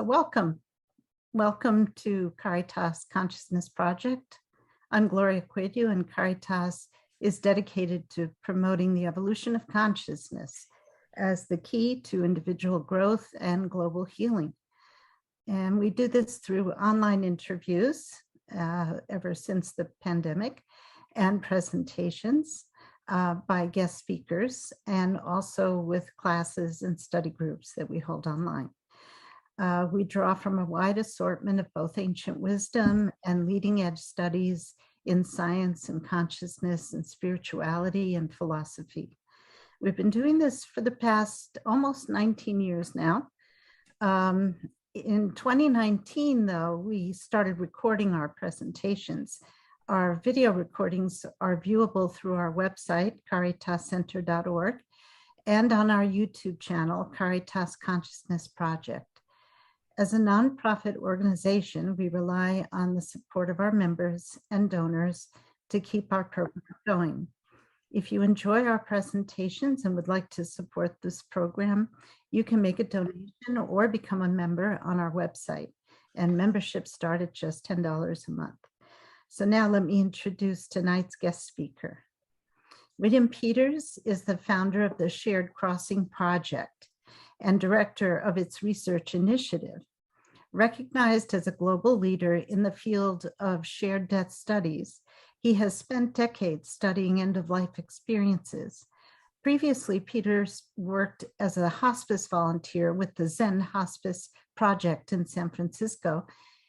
welcome. Welcome to Caritas Consciousness Project. I'm Gloria Cueto, and Caritas is dedicated to promoting the evolution of consciousness as the key to individual growth and global healing. And we do this through online interviews ever since the pandemic, and presentations by guest speakers, and also with classes and study groups that we hold online. We draw from a wide assortment of both ancient wisdom and leading edge studies in science and consciousness and spirituality and philosophy. We've been doing this for the past almost 19 years now. In 2019, though, we started recording our presentations. Our video recordings are viewable through our website, caritascenter.org, and on our YouTube channel, Caritas Consciousness Project. As a nonprofit organization, we rely on the support of our members and donors to keep our program going. If you enjoy our presentations and would like to support this program, you can make a donation or become a member on our website, and memberships start at just $10 a month. So now let me introduce tonight's guest speaker. William Peters is the founder of the Shared Crossing Project and director of its research initiative. Recognized as a global leader in the field of shared death studies, he has spent decades studying end-of-life experiences. Previously, Peters worked as a hospice volunteer with the Zen Hospice Project in San Francisco,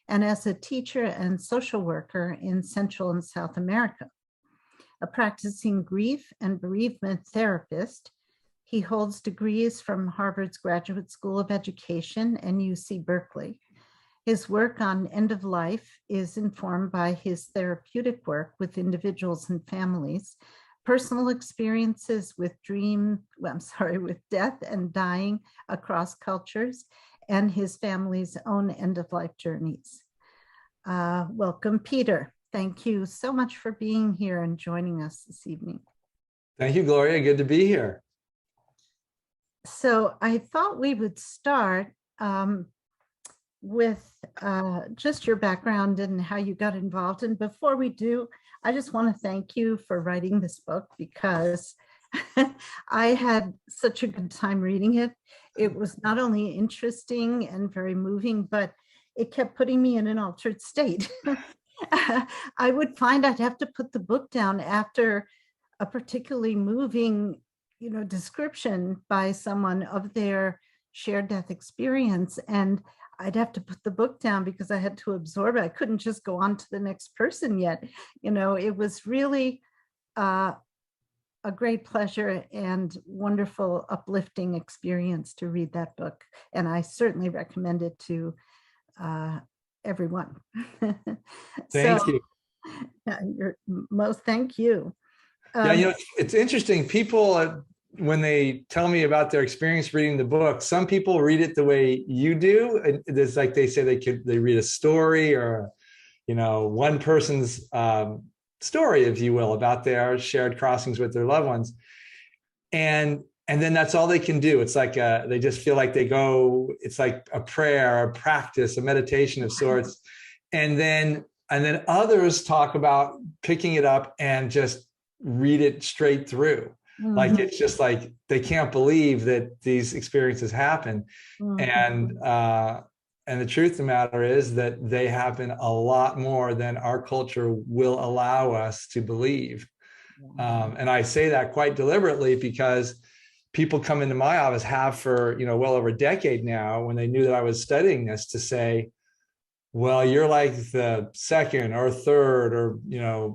and as a teacher and social worker in Central and South America. A practicing grief and bereavement therapist, he holds degrees from Harvard's Graduate School of Education and UC Berkeley. His work on end of life is informed by his therapeutic work with individuals and families, personal experiences with death and dying across cultures, and his family's own end-of-life journeys. Welcome, Peter. Thank you so much for being here and joining us this evening. Thank you, Gloria. Good to be here. So I thought we would start with just your background and how you got involved. And before we do, I just want to thank you for writing this book, because I had such a good time reading it. It was not only interesting and very moving, but it kept putting me in an altered state. I would find I'd have to put the book down after a particularly moving, description by someone of their shared death experience. And I'd have to put the book down because I had to absorb it. I couldn't just go on to the next person yet. It was really a great pleasure and wonderful, uplifting experience to read that book. And I certainly recommend it to everyone. Thank you. Thank you. Yeah, it's interesting. People, when they tell me about their experience reading the book, some people read it the way you do. It's like they say they read a story, or one person's story, if you will, about their shared crossings with their loved ones, and then that's all they can do. It's like they just feel like they go. It's like a prayer, a practice, a meditation of sorts, and then others talk about picking it up and just read it straight through. Mm-hmm. Like it's just like they can't believe that these experiences happen. Mm-hmm. And the truth of the matter is that they happen a lot more than our culture will allow us to believe. And I say that quite deliberately, because people come into my office, have for well over a decade now, when they knew that I was studying this, to say, well, you're like the second or third or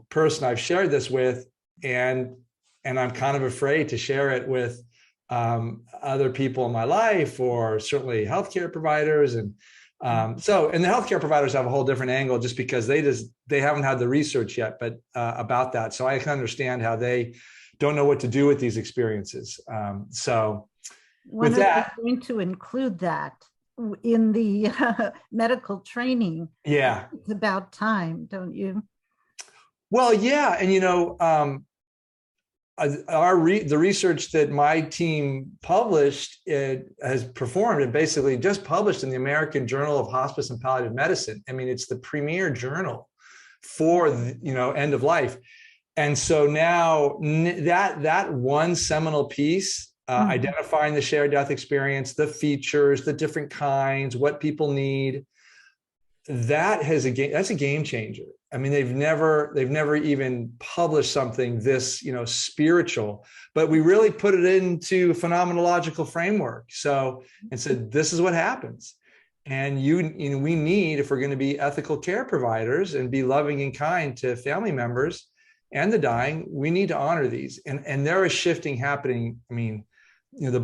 person I've shared this with, and I'm kind of afraid to share it with other people in my life, or certainly healthcare providers. And and the healthcare providers have a whole different angle, just because they haven't had the research yet, but about that. So I can understand how they don't know what to do with these experiences. With that, I'm going to include that in the medical training. Yeah, it's about time, don't you? Well, yeah, and the research that my team published, it has performed and basically just published in the American Journal of Hospice and Palliative Medicine. I mean, it's the premier journal for end of life. And so now that one seminal piece, identifying the shared death experience, the features, the different kinds, what people need, that's a game changer. I mean, they've never even published something this, spiritual, but we really put it into phenomenological framework. So, and said, this is what happens. And we need, if we're going to be ethical care providers and be loving and kind to family members and the dying, we need to honor these. And there is shifting happening. I mean,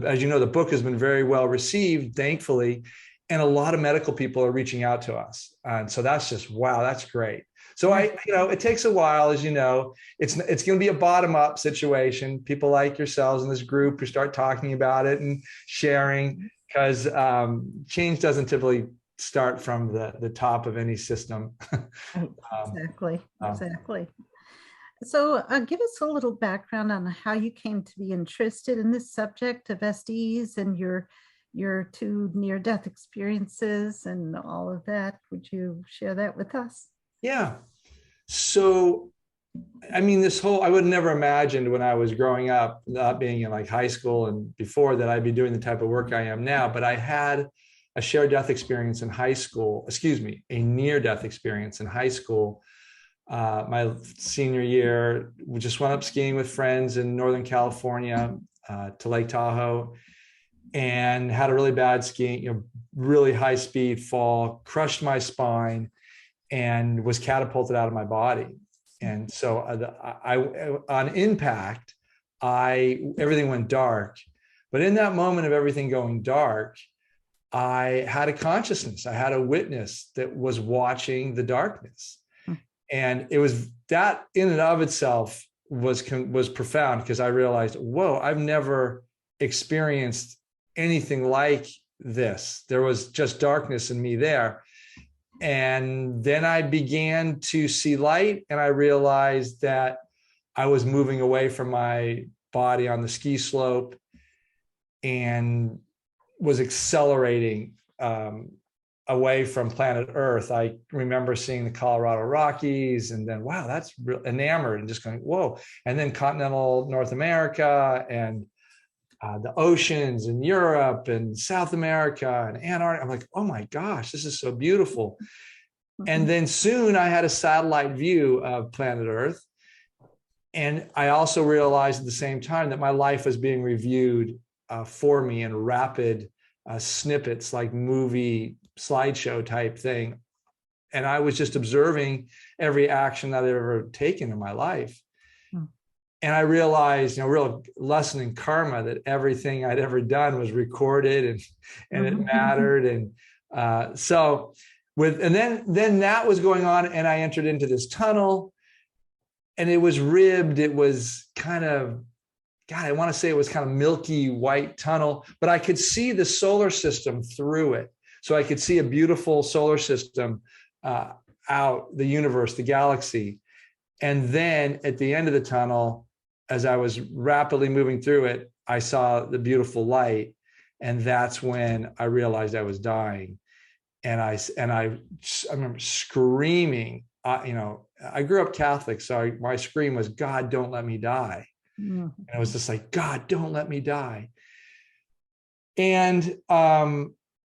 as you know, the book has been very well received, thankfully. And a lot of medical people are reaching out to us. And so that's just, wow, that's great. So it takes a while, as you know, it's going to be a bottom-up situation. People like yourselves in this group who start talking about it and sharing, because change doesn't typically start from the top of any system. Exactly. So give us a little background on how you came to be interested in this subject of SDEs and your two near-death experiences and all of that. Would you share that with us? Yeah. So, I mean, I would never imagined when I was growing up, not being in like high school and before that, I'd be doing the type of work I am now, but I had a shared death experience in high school, a near-death experience in high school. My senior year, we just went up skiing with friends in Northern California to Lake Tahoe, and had a really bad skiing, really high speed fall, crushed my spine, and was catapulted out of my body. And so on impact, everything went dark. But in that moment of everything going dark, I had a consciousness. I had a witness that was watching the darkness. And it was that in and of itself was profound, because I realized, whoa, I've never experienced anything like this. There was just darkness in me there. And then I began to see light, and I realized that I was moving away from my body on the ski slope and was accelerating away from planet Earth. I remember seeing the Colorado Rockies, and then, wow, that's enamored, and just going, whoa. And then continental North America, and the oceans in Europe and South America and Antarctica. I'm like, oh my gosh, this is so beautiful. And then soon I had a satellite view of planet Earth. And I also realized at the same time that my life was being reviewed for me in rapid snippets, like movie slideshow type thing. And I was just observing every action that I've ever taken in my life. And I realized, real lesson in karma, that everything I'd ever done was recorded and it mattered. And then that was going on, and I entered into this tunnel, and it was ribbed. It was kind of, God, I want to say it was kind of milky white tunnel, but I could see the solar system through it. So I could see a beautiful solar system out, the universe, the galaxy. And then at the end of the tunnel, as I was rapidly moving through it, I saw the beautiful light. And that's when I realized I was dying. And I remember screaming, I grew up Catholic. So my scream was, God, don't let me die. And it was just like, God, don't let me die. And I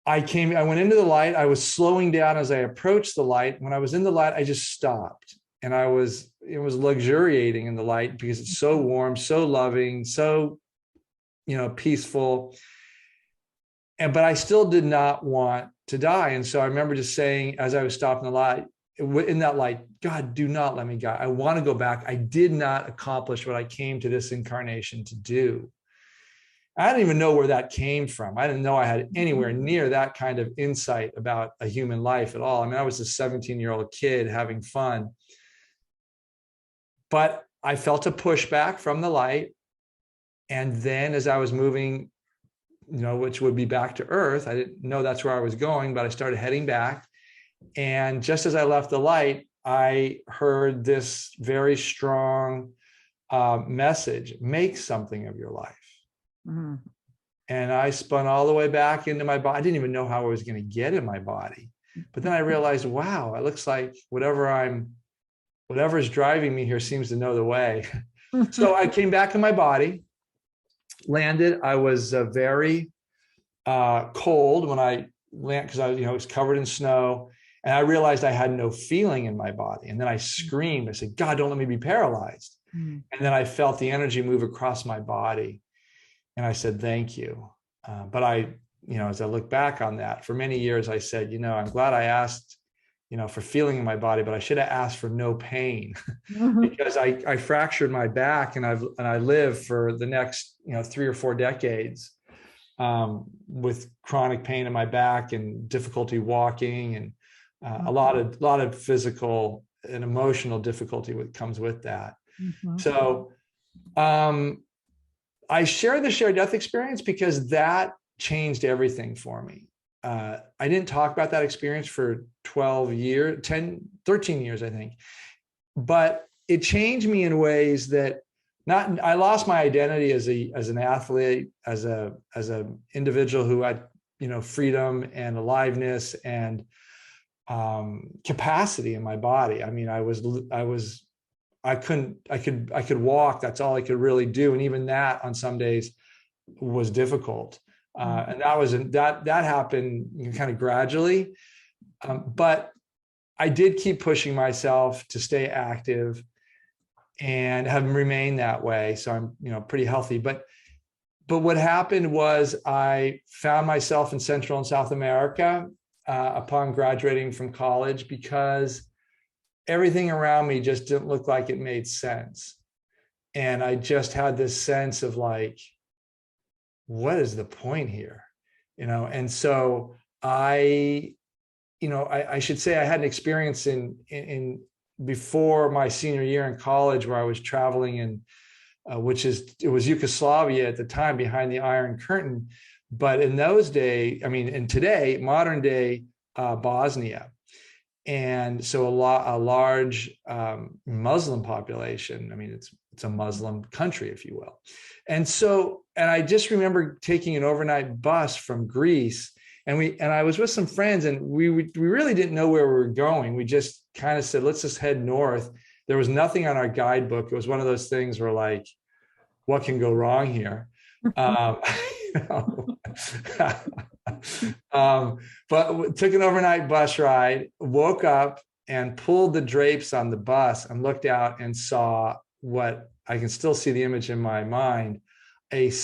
went into the light. I was slowing down as I approached the light. When I was in the light, I just stopped. And it was luxuriating in the light, because it's so warm, so loving, so, peaceful. But I still did not want to die. And so I remember just saying, as I was stopping the light, in that light, God, do not let me die. I want to go back. I did not accomplish what I came to this incarnation to do. I didn't even know where that came from. I didn't know I had anywhere near that kind of insight about a human life at all. I mean, I was a 17-year-old kid having fun. But I felt a pushback from the light. And then as I was moving, which would be back to Earth, I didn't know that's where I was going, but I started heading back. And just as I left the light, I heard this very strong message, make something of your life. Mm-hmm. And I spun all the way back into my body. I didn't even know how I was going to get in my body. But then I realized, wow, it looks like whatever's driving me here seems to know the way. So I came back in my body, landed. I was very cold when I landed because I was covered in snow. And I realized I had no feeling in my body. And then I screamed. I said, God, don't let me be paralyzed. And then I felt the energy move across my body. And I said, thank you. But as I look back on that, for many years, I said, I'm glad I asked, for feeling in my body, but I should have asked for no pain because I fractured my back and I lived for the next, 3 or 4 decades with chronic pain in my back and difficulty walking and a lot of physical and emotional difficulty that comes with that. So I share the shared death experience because that changed everything for me. I didn't talk about that experience for 13 years, I think, but it changed me in ways that I lost my identity as an athlete, as a individual who had, freedom and aliveness and capacity in my body. I mean, I could walk. That's all I could really do. And even that on some days was difficult. And that happened kind of gradually. But I did keep pushing myself to stay active and have remained that way. So I'm, pretty healthy, but what happened was I found myself in Central and South America upon graduating from college because everything around me just didn't look like it made sense. And I just had this sense of like, what is the point here? And so I should say I had an experience in before my senior year in college where I was traveling in, it was Yugoslavia at the time, behind the Iron Curtain. But in those days, and today, modern day Bosnia. And so a large Muslim population. It's a Muslim country, if you will. And I just remember taking an overnight bus from Greece, and I was with some friends, and we really didn't know where we were going. We just kind of said, let's just head north. There was nothing on our guidebook. It was one of those things where like, what can go wrong here? But took an overnight bus ride, woke up and pulled the drapes on the bus and looked out and saw what I can still see the image in my mind, an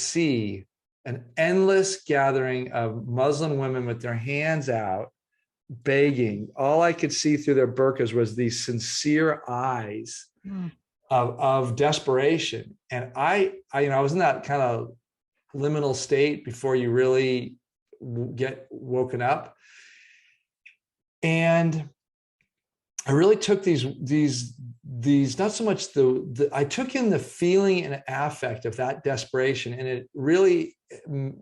endless gathering of Muslim women with their hands out, begging. All I could see through their burqas was these sincere eyes of desperation. And I was in that kind of liminal state before you really get woken up. And I really took these not so much I took in the feeling and affect of that desperation, and it really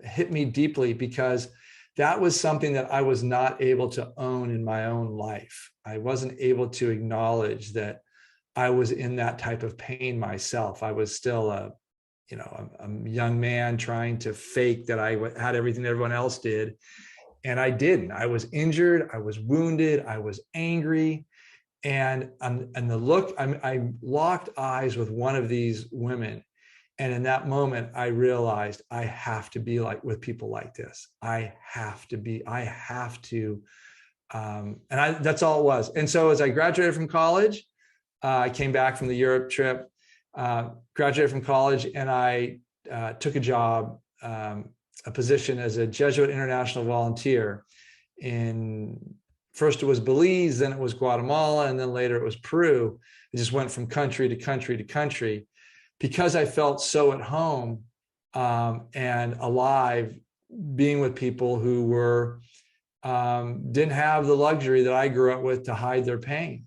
hit me deeply because that was something that I was not able to own in my own life. I wasn't able to acknowledge that I was in that type of pain myself. I was still a young man trying to fake that I had everything that everyone else did. And I didn't. I was injured. I was wounded. I was angry. And I locked eyes with one of these women. And in that moment, I realized I have to be with people like this. That's all it was. And so as I graduated from college, I came back from the Europe trip, graduated from college, and I took a job, a position as a Jesuit international volunteer first it was Belize, then it was Guatemala, and then later it was Peru. I just went from country to country to country because I felt so at home and alive being with people who didn't have the luxury that I grew up with to hide their pain.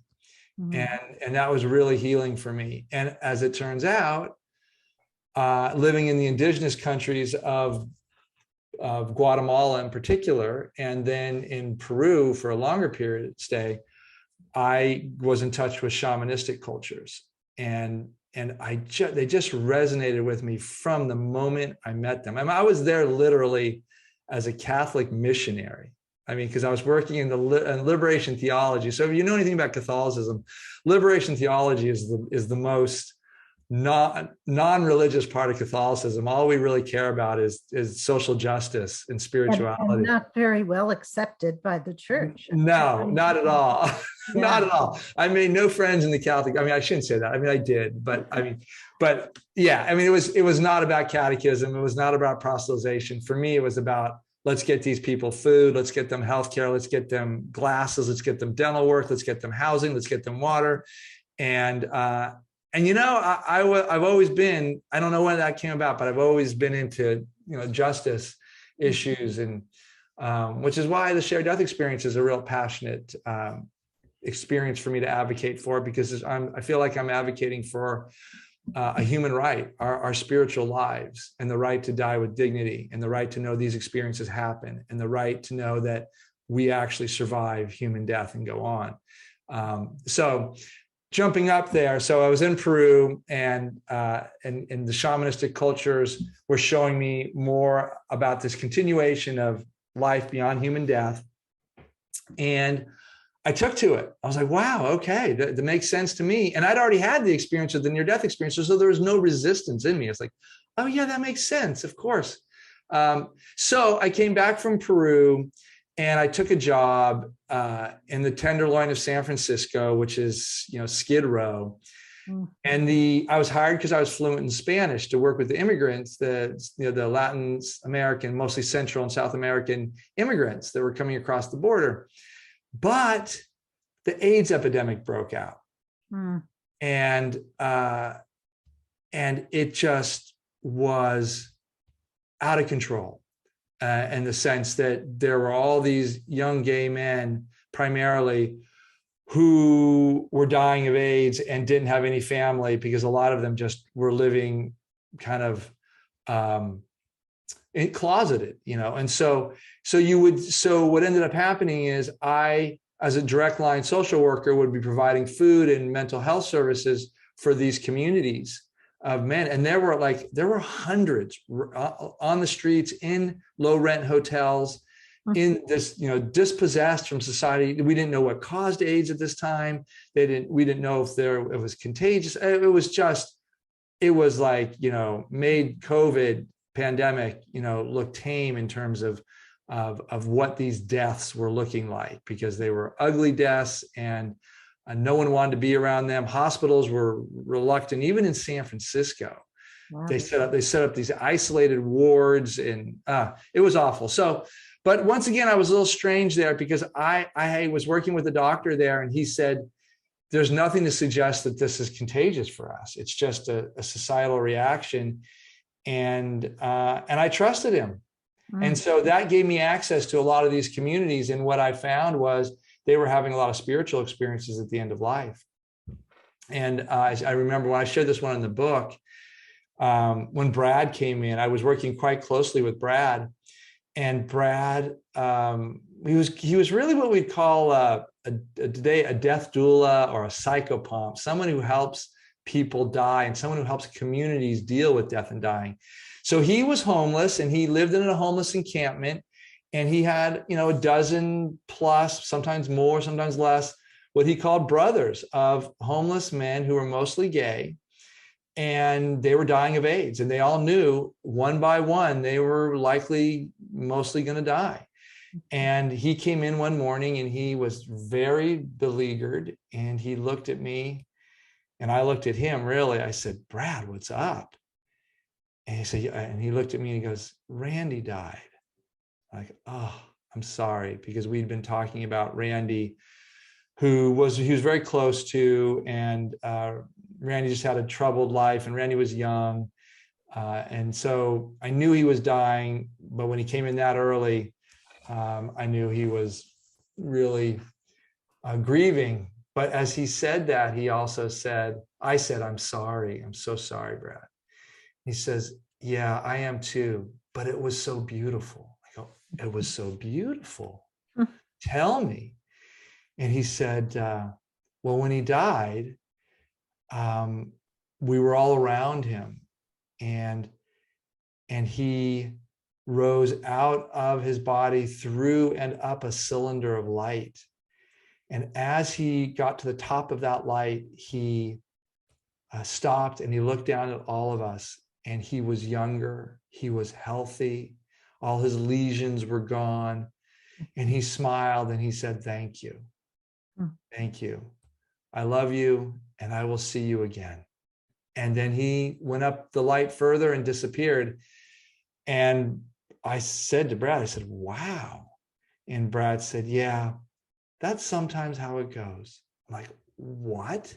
And that was really healing for me. And as it turns out, living in the indigenous countries of Guatemala in particular, and then in Peru for a longer period stay, I was in touch with shamanistic cultures. And they just resonated with me from the moment I met them. I mean, I was there literally as a Catholic missionary. I mean, because I was working in liberation theology. So if you know anything about Catholicism, liberation theology is the most non-religious part of Catholicism. All we really care about is social justice and spirituality. And not very well accepted by the church. No, not at all. Yeah. Not at all. I made no friends in the Catholic. I mean, I shouldn't say that. I mean, I did, but yeah, I mean, it was not about catechism. It was not about proselytization. For me, it was about, let's get these people food. Let's get them healthcare. Let's get them glasses. Let's get them dental work. Let's get them housing. Let's get them water. And you know, I've always been, I don't know when that came about, but I've always been into, you know, justice issues, and which is why the shared death experience is a real passionate experience for me to advocate for, because I feel like I'm advocating for a human right, our spiritual lives, and the right to die with dignity, and the right to know these experiences happen, and the right to know that we actually survive human death and go on. So jumping up there, so I was in Peru, and the shamanistic cultures were showing me more about this continuation of life beyond human death, and I took to it. I was like, wow, okay, that makes sense to me. And I'd already had the experience of the near-death experience, so there was no resistance in me. It's like, oh yeah, that makes sense, of course. So I came back from Peru, and I took a job in the Tenderloin of San Francisco, which is, you know, Skid Row. And I was hired because I was fluent in Spanish to work with the immigrants, the Latin American, mostly Central and South American immigrants that were coming across the border. But the AIDS epidemic broke out, and it just was out of control, in the sense that there were all these young gay men, primarily, who were dying of AIDS and didn't have any family, because a lot of them just were living kind of closeted, you know. And so what ended up happening is I, as a direct line social worker, would be providing food and mental health services for these communities of men. And there were hundreds on the streets, in low rent hotels, in this, you know, dispossessed from society. We didn't know what caused AIDS at this time. We didn't know if it was contagious. It was like, you know, made COVID pandemic, you know, look tame in terms of what these deaths were looking like, because they were ugly deaths, and no one wanted to be around them. Hospitals were reluctant, even in San Francisco. Wow. They set up these isolated wards, and it was awful. So, but once again, I was a little strange there, because I was working with a doctor there, and he said, there's nothing to suggest that this is contagious for us. It's just a societal reaction. And I trusted him. And so that gave me access to a lot of these communities. And what I found was they were having a lot of spiritual experiences at the end of life. And I remember when I shared this one in the book, when Brad came in, I was working quite closely with Brad. And Brad, he was really what we'd call today a death doula or a psychopomp, someone who helps people die and someone who helps communities deal with death and dying. So he was homeless, and he lived in a homeless encampment, and he had, you know, a dozen plus, sometimes more, sometimes less, what he called brothers of homeless men who were mostly gay, and they were dying of AIDS, and they all knew one by one they were likely mostly going to die. And he came in one morning, and he was very beleaguered, and he looked at me, and I looked at him. Really, I said, Brad, what's up? And he looked at me and he goes, Randy died. I'm like, oh, I'm sorry, because we'd been talking about Randy, he was very close to, and Randy just had a troubled life, and Randy was young. And so I knew he was dying, but when he came in that early, I knew he was really grieving. But as he said that, he also said, I said, I'm sorry. I'm so sorry, Brad. He says, yeah, I am too, but it was so beautiful. I go, it was so beautiful. Tell me. And he said, well, when he died, we were all around him, and he rose out of his body through and up a cylinder of light. And as he got to the top of that light, he stopped and he looked down at all of us, and he was younger, he was healthy, all his lesions were gone, and he smiled and he said, "Thank you. Thank you. I love you, and I will see you again." And then he went up the light further and disappeared. And I said to Brad, I said, "Wow." And Brad said, "Yeah, that's sometimes how it goes." I'm like, "What?"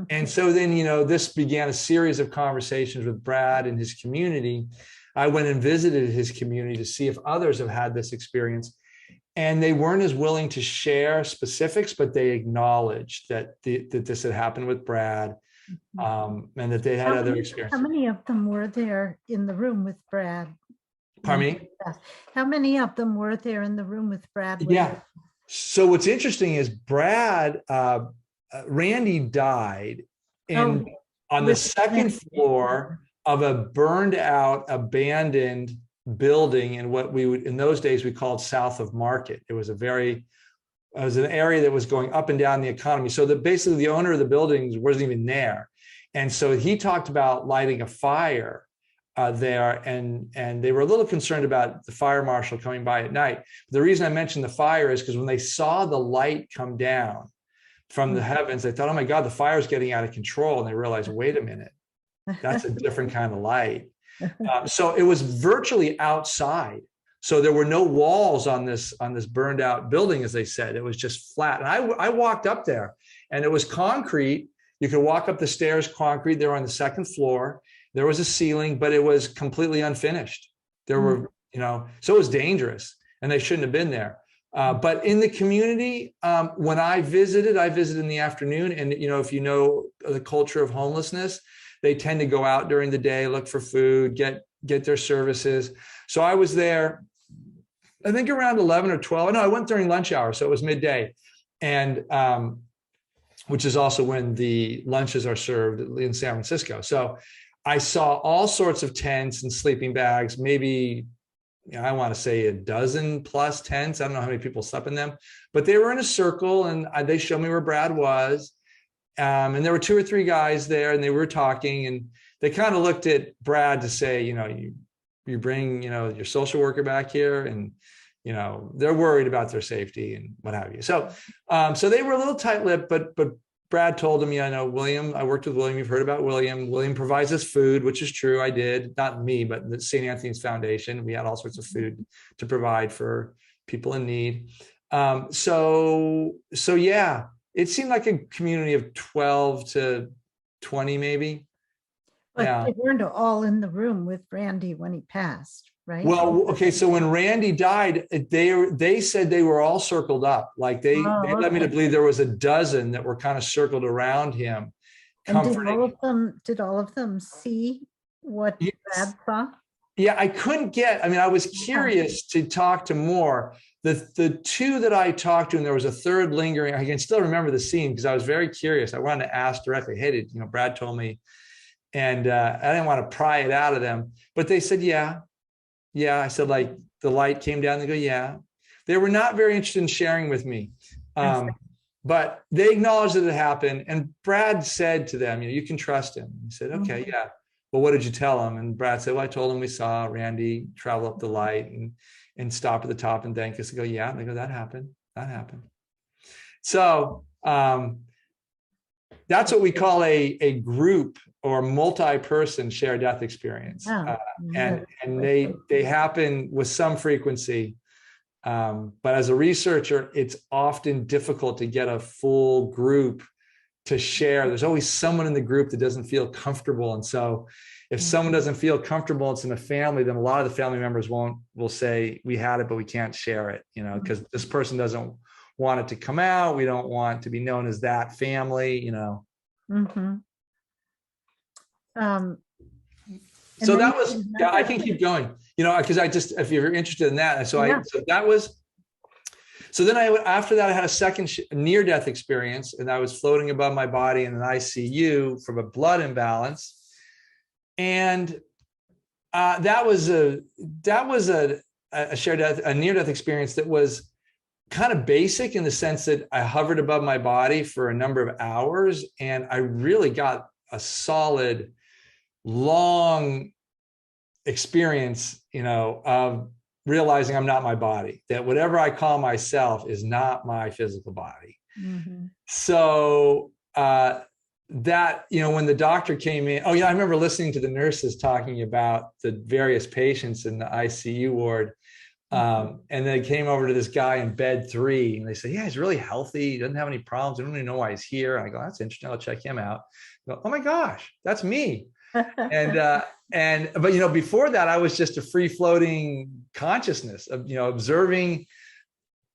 And so then, this began a series of conversations with Brad and his community. I went and visited his community to see if others have had this experience. And they weren't as willing to share specifics, but they acknowledged that this had happened with Brad, and that they had other experiences. How many of them were there in the room with Brad? Pardon me? How many of them were there in the room with Brad? Yeah. So what's interesting is Randy died on the second floor of a burned out, abandoned building in what we would, in those days, we called South of Market. It was an area that was going up and down the economy. So that basically the owner of the buildings wasn't even there. And so he talked about lighting a fire there, and they were a little concerned about the fire marshal coming by at night. The reason I mentioned the fire is because when they saw the light come down from the heavens, they thought, "Oh my God, the fire is getting out of control." And they realized, wait a minute, that's a different kind of light. So it was virtually outside. So there were no walls on this burned out building, as they said. It was just flat. And I walked up there, and it was concrete. You could walk up the stairs, concrete. They were on the second floor. There was a ceiling, but it was completely unfinished. There were, so it was dangerous, and they shouldn't have been there. But in the community, when I visited in the afternoon. And, if you know the culture of homelessness, they tend to go out during the day, look for food, get their services. So I was there, I think around 11 or 12. No, I went during lunch hour. So it was midday. And, which is also when the lunches are served in San Francisco. So I saw all sorts of tents and sleeping bags, maybe, I want to say a dozen plus tents. I don't know how many people slept in them, but they were in a circle, and they showed me where Brad was. And there were 2 or 3 guys there, and they were talking, and they kind of looked at Brad to say, you bring, your social worker back here, and, they're worried about their safety and what have you. So, so they were a little tight-lipped, but Brad told him, I know William, I worked with William. You've heard about William. William provides us food, which is true. I did, not me, but the St. Anthony's Foundation. We had all sorts of food to provide for people in need. So yeah, it seemed like a community of 12 to 20, maybe. But they weren't all in the room with Randy when he passed, right? Well, okay. So when Randy died, they said they were all circled up. Like they led me to believe there was a dozen that were kind of circled around him. And did all of them see what Brad saw? Yeah, I couldn't I was curious to talk to more. The 2 that I talked to, and there was a third lingering. I can still remember the scene because I was very curious. I wanted to ask directly, "Hey, did Brad told me?" And I didn't want to pry it out of them, but they said, yeah. I said, like, the light came down. They go, yeah. They were not very interested in sharing with me, but they acknowledged that it happened. And Brad said to them, you can trust him. He said, okay, yeah. Well, what did you tell him? And Brad said, well, I told him we saw Randy travel up the light and stop at the top and thank us. I go, yeah. And they go, that happened. So that's what we call a group or multi-person shared death experience. And they happen with some frequency. But as a researcher, it's often difficult to get a full group to share. There's always someone in the group that doesn't feel comfortable. And so if someone doesn't feel comfortable, it's in a family, then a lot of the family members will say, we had it, but we can't share it, because this person doesn't want it to come out. We don't want to be known as that family, Mm-hmm. So that was, I can keep going, because if you're interested in that. So that was So then after that, I had a second near-death experience, and I was floating above my body in an ICU from a blood imbalance. And that was a near-death experience that was kind of basic in the sense that I hovered above my body for a number of hours, and I really got a solid, long experience, of realizing I'm not my body, that whatever I call myself is not my physical body. Mm-hmm. So that, when the doctor came in, oh yeah, I remember listening to the nurses talking about the various patients in the ICU ward. And they came over to this guy in bed 3, and they said, yeah, he's really healthy. He doesn't have any problems. I don't even know why he's here. And I go, that's interesting. I'll check him out. I go, oh my gosh, that's me. But before that, I was just a free floating consciousness of, observing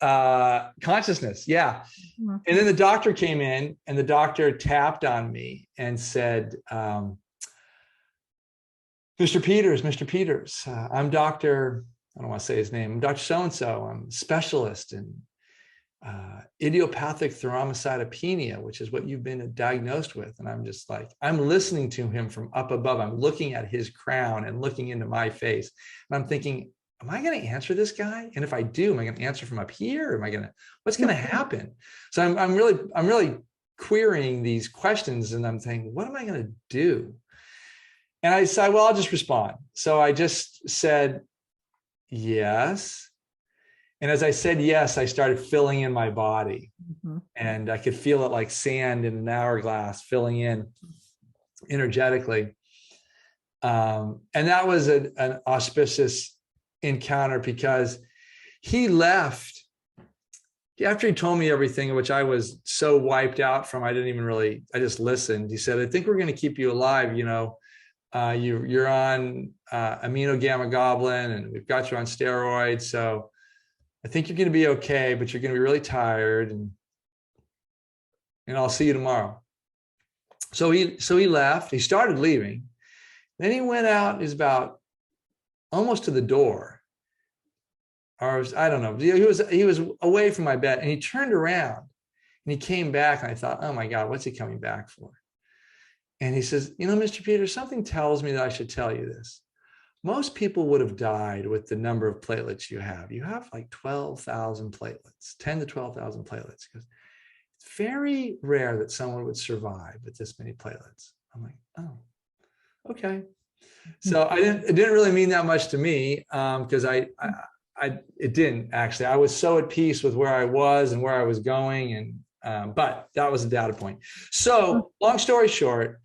consciousness. Yeah. Mm-hmm. And then the doctor came in, and the doctor tapped on me and said, Mr. Peters, I'm Dr. I don't want to say his name. I'm Dr. So-and-so. I'm a specialist in idiopathic thrombocytopenia, which is what you've been diagnosed with. And I'm just like, I'm listening to him from up above. I'm looking at his crown and looking into my face. And I'm thinking, am I going to answer this guy? And if I do, am I going to answer from up here? What's going to happen? So I'm really querying these questions, and I'm thinking, what am I going to do? And I decided, well, I'll just respond. So I just said, yes. And as I said yes, I started filling in my body. Mm-hmm. And I could feel it like sand in an hourglass filling in energetically. And that was an auspicious encounter, because he left after he told me everything, which I was so wiped out from. I just listened. He said, I think we're going to keep you alive. You're on amino gamma globulin, and we've got you on steroids. So I think you're going to be okay, but you're going to be really tired, and I'll see you tomorrow. So he left. He started leaving. Then he went out. He's about almost to the door, or I don't know. He was away from my bed, and he turned around and he came back, and I thought, oh my God, what's he coming back for? And he says, Mr. Peters, something tells me that I should tell you this. Most people would have died with the number of platelets you have. You have like 12,000 platelets, 10 to 12,000 platelets. Because it's very rare that someone would survive with this many platelets. I'm like, oh, okay. So it didn't really mean that much to me, because it didn't actually. I was so at peace with where I was and where I was going, and but that was a data point. So long story short,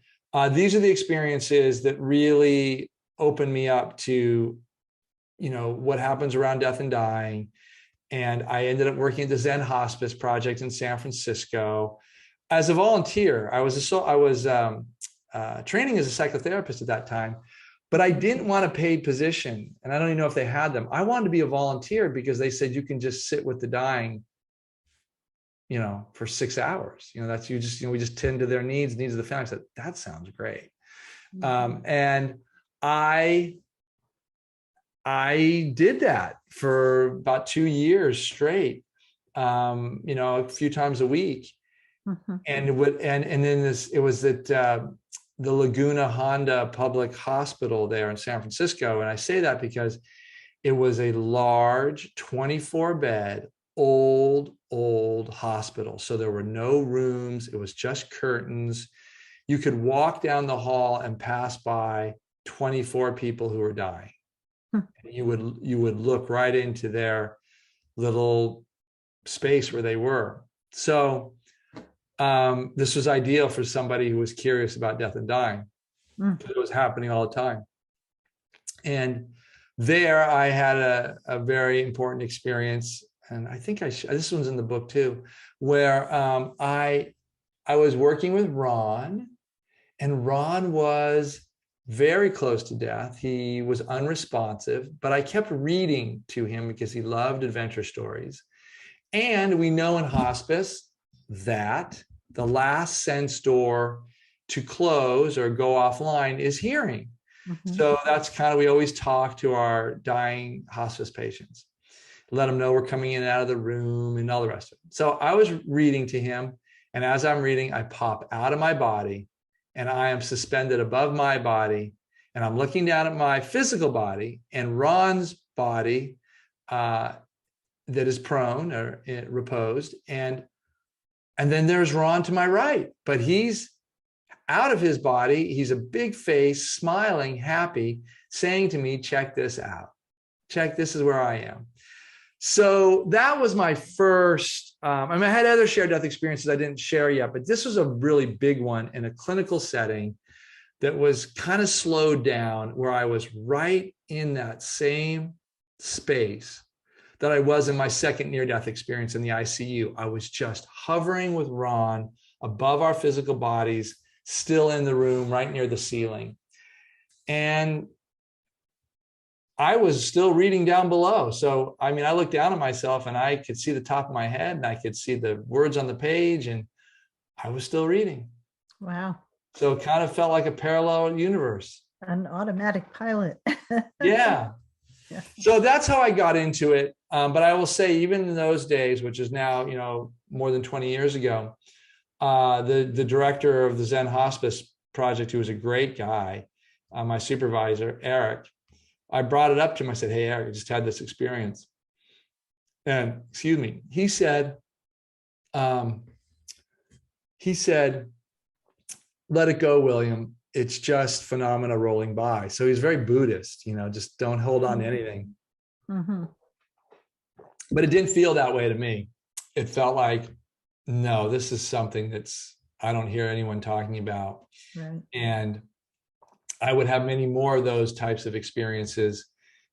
these are the experiences that really opened me up to, what happens around death and dying. And I ended up working at the Zen Hospice Project in San Francisco as a volunteer. I was training as a psychotherapist at that time, but I didn't want a paid position, and I don't even know if they had them. I wanted to be a volunteer because they said you can just sit with the dying, for 6 hours. That's we just tend to their needs of the family. I said, that sounds great. Mm-hmm. And I did that for about 2 years straight, a few times a week. Mm-hmm. And then it was at the Laguna Honda Public Hospital there in San Francisco. And I say that because it was a large 24-bed, old hospital. So there were no rooms. It was just curtains. You could walk down the hall and pass by 24 people who were dying. You would look right into their little space where they were. So this was ideal for somebody who was curious about death and dying, because it was happening all the time. And there I had a very important experience, and I think this one's in the book too, where I was working with Ron, and Ron was very close to death. He was unresponsive, but I kept reading to him because he loved adventure stories. And we know in hospice that the last sense door to close or go offline is hearing. Mm-hmm. So that's we always talk to our dying hospice patients. let him know we're coming in and out of the room and all the rest of it. So I was reading to him. And as I'm reading, I pop out of my body and I am suspended above my body. And I'm looking down at my physical body and Ron's body that is prone or reposed. And then there's Ron to my right, but he's out of his body. He's a big face, smiling, happy, saying to me, check this out. Check, this is where I am. So that was my first, I had other shared death experiences I didn't share yet, but this was a really big one in a clinical setting that was kind of slowed down, where I was right in that same space that I was in my second near-death experience in the ICU. I was just hovering with Ron above our physical bodies, still in the room, right near the ceiling. And I was still reading down below. So, I looked down at myself and I could see the top of my head and I could see the words on the page and I was still reading. Wow. So it kind of felt like a parallel universe. An automatic pilot. Yeah. So that's how I got into it. But I will say, even in those days, which is now, more than 20 years ago, the director of the Zen Hospice Project, who was a great guy, my supervisor, Eric, I brought it up to him. I said, hey, Eric, I just had this experience. And he said, let it go, William. It's just phenomena rolling by. So he's very Buddhist, just don't hold on to anything. Mm-hmm. But it didn't feel that way to me. It felt like, no, this is something I don't hear anyone talking about. Right. And I would have many more of those types of experiences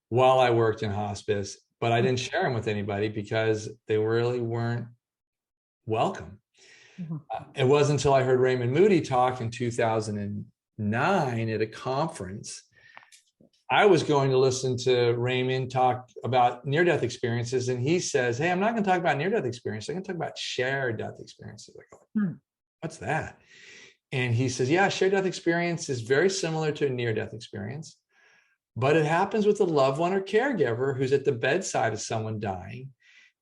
while I worked in hospice, but I didn't share them with anybody because they really weren't welcome. Mm-hmm. It wasn't until I heard Raymond Moody talk in 2009 at a conference. I was going to listen to Raymond talk about near-death experiences, and he says, hey, I'm not going to talk about near-death experiences. I'm going to talk about shared death experiences. I go, what's that? And he says, yeah, shared death experience is very similar to a near-death experience, but it happens with a loved one or caregiver who's at the bedside of someone dying.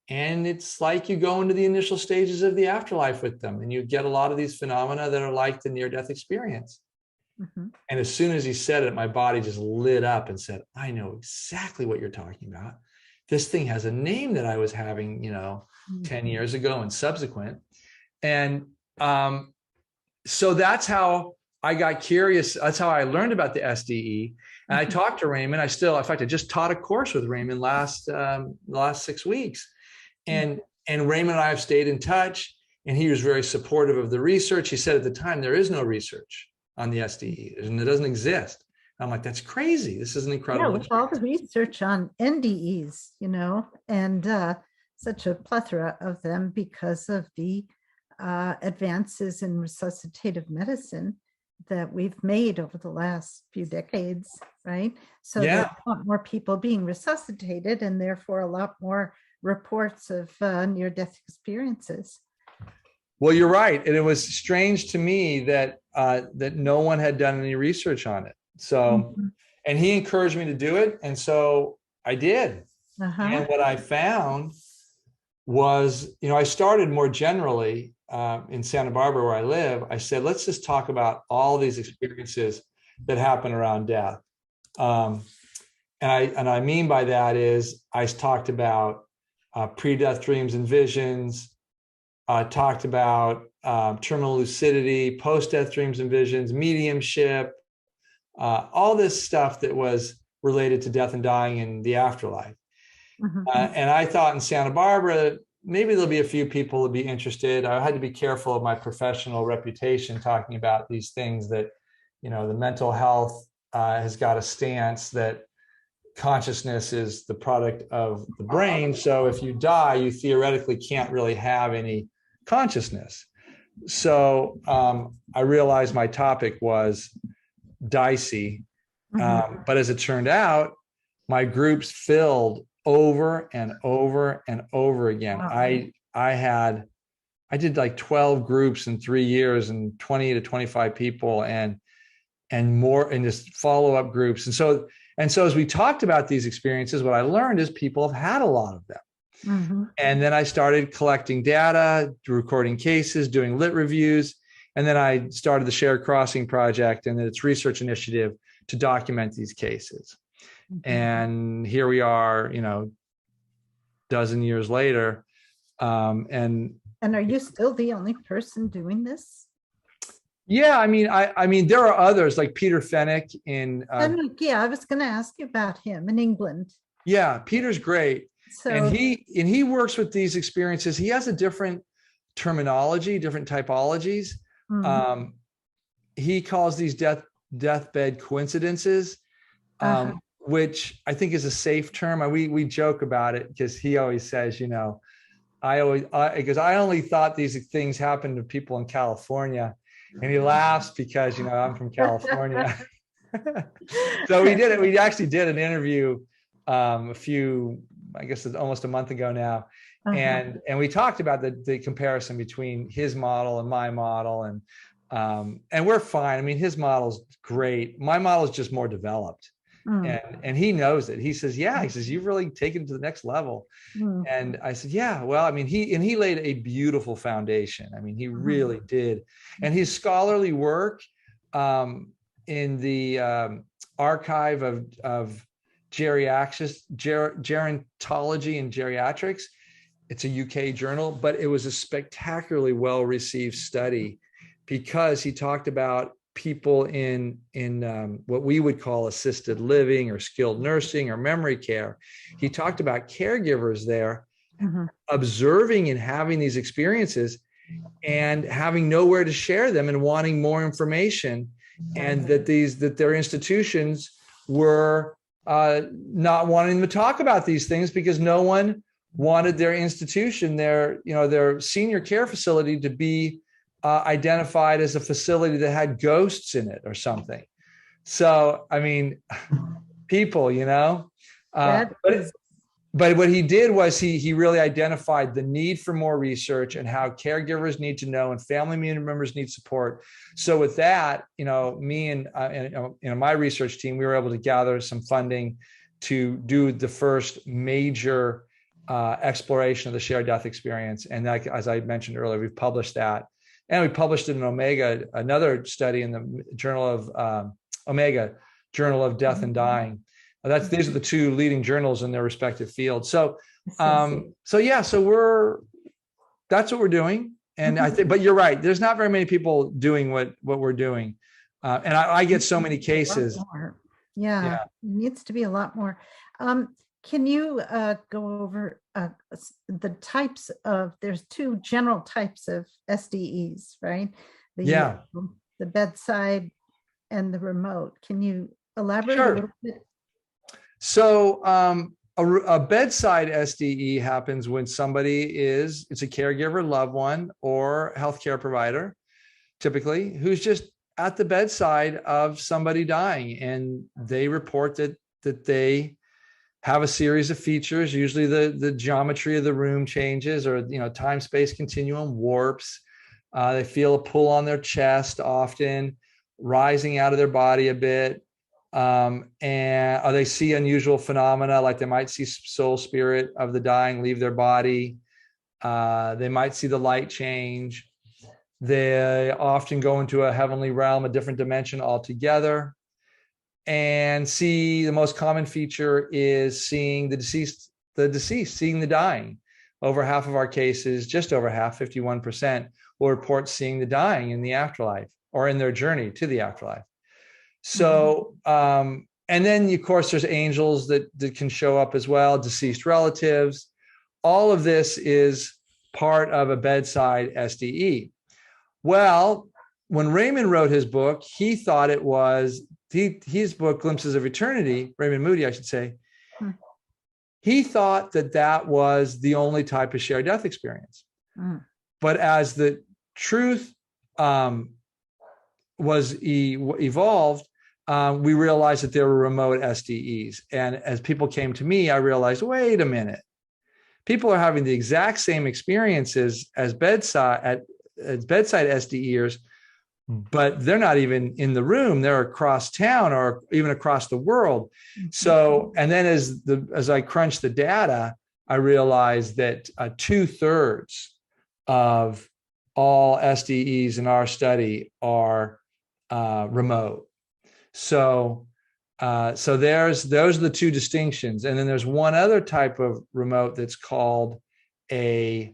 And it's like you go into the initial stages of the afterlife with them, and you get a lot of these phenomena that are like the near-death experience. Mm-hmm. And as soon as he said it, my body just lit up and said, I know exactly what you're talking about. This thing has a name that I was having, 10 years ago and subsequent. And so that's how I got curious. That's how I learned about the SDE. And I talked to Raymond. In fact, I just taught a course with Raymond last 6 weeks. And Raymond and I have stayed in touch, and he was very supportive of the research. He said at the time, there is no research on the SDE, and it doesn't exist. And I'm like, that's crazy. This is an incredible. Yeah, with all the research on NDEs, and such a plethora of them because of the advances in resuscitative medicine that we've made over the last few decades, right? So Yeah. there's a lot more people being resuscitated, and therefore a lot more reports of near-death experiences. Well, you're right. And it was strange to me that that no one had done any research on it. So, and he encouraged me to do it. And so I did. And what I found was, I started more generally in Santa Barbara, where I live. I said, let's just talk about all these experiences that happen around death. And I mean by that is I talked about pre-death dreams and visions, talked about terminal lucidity, post-death dreams and visions, mediumship, all this stuff that was related to death and dying in the afterlife. And I thought in Santa Barbara, maybe there'll be a few people who'll be interested. I had to be careful of my professional reputation talking about these things that, the mental health has got a stance that consciousness is the product of the brain. So if you die, you theoretically can't really have any consciousness. So I realized my topic was dicey. But as it turned out, my groups filled over and over and over again. Wow. I did like 12 groups in 3 years and 20 to 25 people and more, and just follow-up groups. And so as we talked about these experiences, what I learned is people have had a lot of them. Mhm. And then I started collecting data, recording cases, doing lit reviews. And then I started the Shared Crossing Project and its research initiative to document these cases. Mhm. And here we are, dozen years later. And are you still the only person doing this? yeah, I mean, there are others like Peter Fennick in. Yeah, I was going to ask you about him in England. Yeah, Peter's great, and So he works with these experiences. He has a different terminology, different typologies. mhm. He calls these deathbed coincidences, Uh-huh. which I think is a safe term. We joke about it because he always says, because I only thought these things happened to people in California, and he laughs because I'm from California. So we did it. We actually did an interview I guess it's almost a month ago now, Uh-huh. and we talked about the comparison between his model and my model, and we're fine. I mean, his model's great. My model is just more developed, Mm. and he knows it. He says, "Yeah," he says, "You've really taken it to the next level." Mm. And I said, "Yeah, well, I mean, he laid a beautiful foundation. I mean, he really did, and his scholarly work in the archive of gerontology and geriatrics. It's a UK journal, but it was a spectacularly well-received study because he talked about people in what we would call assisted living or skilled nursing or memory care. He talked about caregivers there observing and having these experiences and having nowhere to share them and wanting more information, and that their institutions were not wanting to talk about these things because no one wanted their institution, their senior care facility, to be identified as a facility that had ghosts in it or something. So, I mean, people, That is, but what he did was he really identified the need for more research and how caregivers need to know and family members need support. So with that, me and my research team, we were able to gather some funding to do the first major exploration of the shared death experience. And that, as I mentioned earlier, we've published that. And we published it in Omega, another study in the Journal of Omega, Journal of Death and Dying. These are the two leading journals in their respective fields. So, that's what we're doing. And I think, but you're right. There's not very many people doing what we're doing, and I get so many cases. Yeah, it needs to be a lot more. Can you go over the types of? There's two general types of SDEs, right? The bedside and the remote. Can you elaborate a little bit? So a bedside SDE happens when it's a caregiver, loved one, or healthcare provider, typically, who's just at the bedside of somebody dying, and they report that they have a series of features. Usually the geometry of the room changes, or time-space continuum warps. They feel a pull on their chest, often rising out of their body a bit. And they see unusual phenomena, like they might see soul spirit of the dying leave their body. They might see the light change. They often go into a heavenly realm, a different dimension altogether. And the most common feature is seeing the deceased, seeing the dying. Over half of our cases, just over half, 51%, will report seeing the dying in the afterlife or in their journey to the afterlife. So, and then of course there's angels that can show up as well, deceased relatives. All of this is part of a bedside SDE. Well, when Raymond wrote his book, he thought it was his book, Glimpses of Eternity, Raymond Moody, I should say. He thought that was the only type of shared death experience. But as the truth was evolved, we realized that there were remote SDEs. And as people came to me, I realized, wait a minute, people are having the exact same experiences as bedside SDEers, but they're not even in the room. They're across town or even across the world. So, and then as I crunched the data, I realized that 2/3 of all SDEs in our study are remote. So those are the two distinctions. And then there's one other type of remote that's called a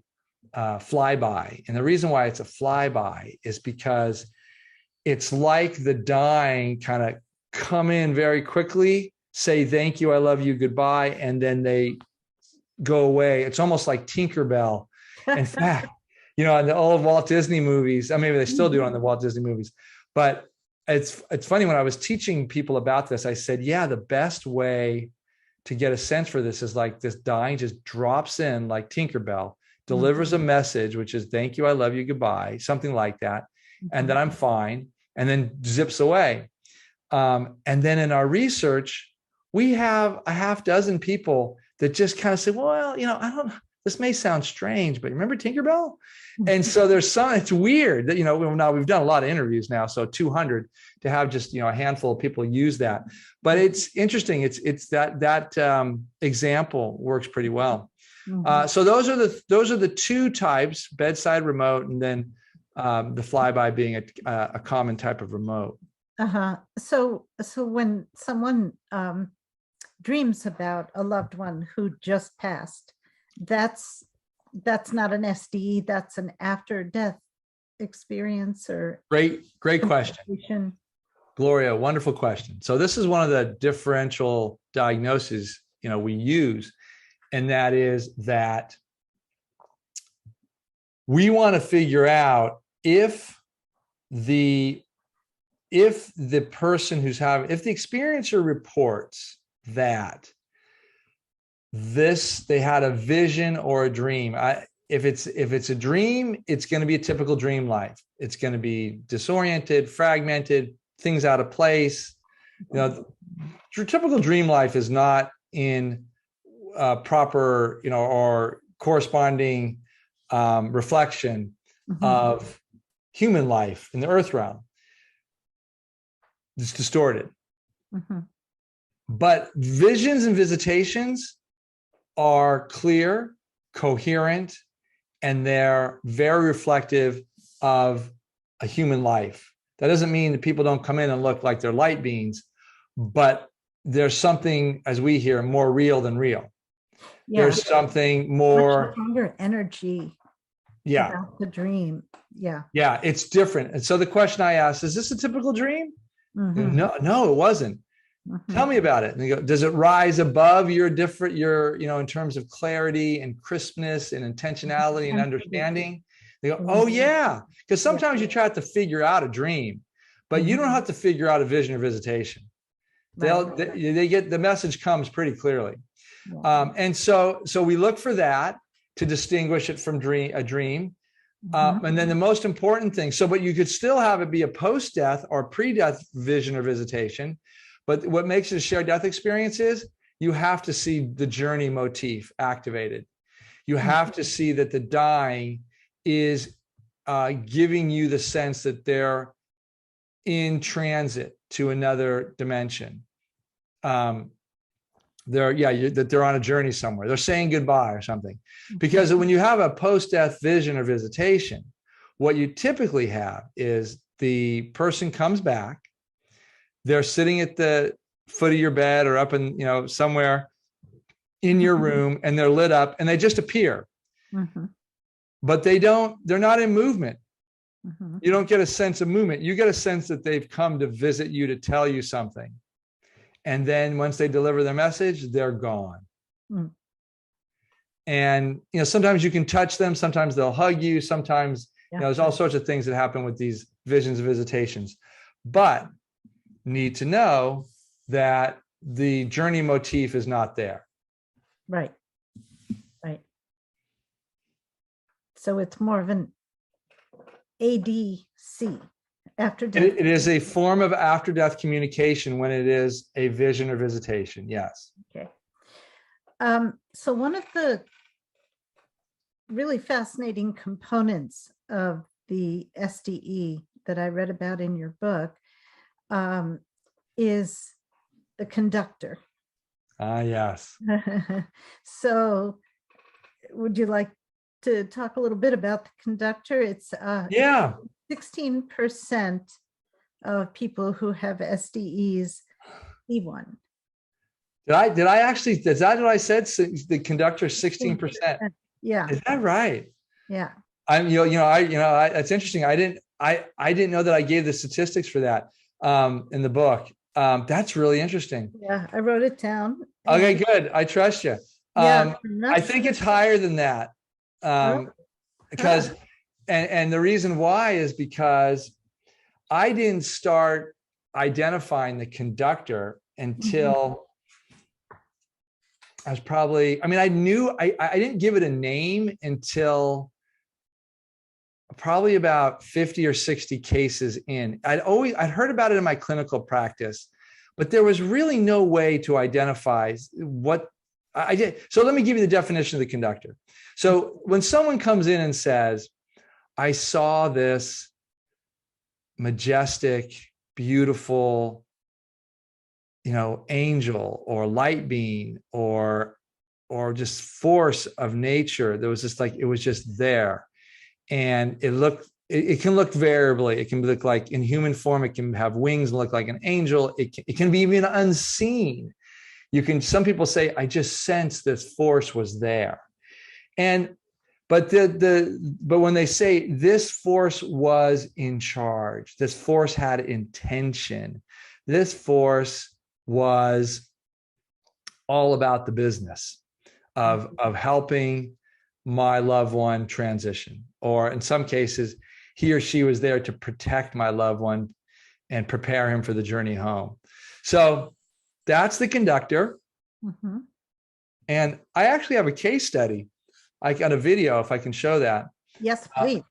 flyby. And the reason why it's a flyby is because it's like the dying kind of come in very quickly, say thank you, I love you, goodbye, and then they go away. It's almost like Tinkerbell. In fact, in the old Walt Disney movies, maybe they still do it on the Walt Disney movies, but it's funny, when I was teaching people about this, I said, yeah, the best way to get a sense for this is like this dying just drops in like Tinkerbell, delivers a message, which is thank you, I love you, goodbye, something like that. And then I'm fine, and then zips away. And then in our research, we have a half dozen people that just kind of say, well, I don't know, this may sound strange, but remember Tinkerbell? And so it's weird that, now we've done a lot of interviews now, so 200 to have just, a handful of people use that. But it's interesting. It's that example works pretty well. So those are the two types: bedside remote, and then the flyby being a common type of remote. So when someone dreams about a loved one who just passed, that's not an SDE, that's an after death experience. Or great question, Gloria, wonderful question. So this is one of the differential diagnoses we use, and that is that we want to figure out if the person if the experiencer reports that they had a vision or a dream. If it's a dream, it's going to be a typical dream life. It's going to be disoriented, fragmented, things out of place. Your typical dream life is not in proper, or corresponding reflection of human life in the earth realm. It's distorted. But visions and visitations are clear, coherent, and they're very reflective of a human life. That doesn't mean that people don't come in and look like they're light beings, but there's something, as we hear, more real than real. Yeah. There's something more stronger energy. About the dream. Yeah, it's different. And so the question I asked, is this a typical dream? No, it wasn't. Tell me about it. And they go, does it rise above your in terms of clarity and crispness and intentionality and understanding? They go, oh yeah. Because sometimes you try to figure out a dream, but you don't have to figure out a vision or visitation. They get the message comes pretty clearly. And so we look for that to distinguish it from a dream. And then the most important thing, but you could still have it be a post-death or pre-death vision or visitation. But what makes it a shared death experience is you have to see the journey motif activated. You have to see that the dying is giving you the sense that they're in transit to another dimension. That they're on a journey somewhere. They're saying goodbye or something. Because when you have a post-death vision or visitation, what you typically have is the person comes back. They're sitting at the foot of your bed or up in, somewhere in your room, and they're lit up and they just appear. But they're not in movement. You don't get a sense of movement. You get a sense that they've come to visit you, to tell you something. And then once they deliver their message, they're gone. And, sometimes you can touch them. Sometimes they'll hug you. Sometimes, there's all sorts of things that happen with these visions and visitations. But need to know that the journey motif is not there. Right. So it's more of an ADC, after death. It is a form of after death communication when it is a vision or visitation. Yes. Okay. So one of the really fascinating components of the SDE that I read about in your book is the conductor. Yes. So would you like to talk a little bit about the conductor? It's Yeah. 16% of people who have SDEs see one. Did I actually, is that what I said? The conductor 16%. Yeah. Is that right? Yeah. I'm, that's interesting. I didn't know that I gave the statistics for that in the book. That's really interesting. Yeah, I wrote it down. Okay, good. I trust you. Yeah, I think it's higher than that. Because, and the reason why is because I didn't start identifying the conductor until I was probably, I mean, I knew I didn't give it a name until probably about 50 or 60 cases in. I'd heard about it in my clinical practice, but there was really no way to identify what I did. So let me give you the definition of the conductor. So when someone comes in and says, I saw this majestic, beautiful, angel or light being or just force of nature that was just like, it was just there. And it can look variably. It can look like in human form, it can have wings and look like an angel. It can be even unseen. Some people say, I just sensed this force was there. But when they say this force was in charge, this force had intention, this force was all about the business of helping my loved one transition, or in some cases, he or she was there to protect my loved one and prepare him for the journey home. So that's the conductor. Mm-hmm. And I actually have a case study. I got a video if I can show that. Yes, please.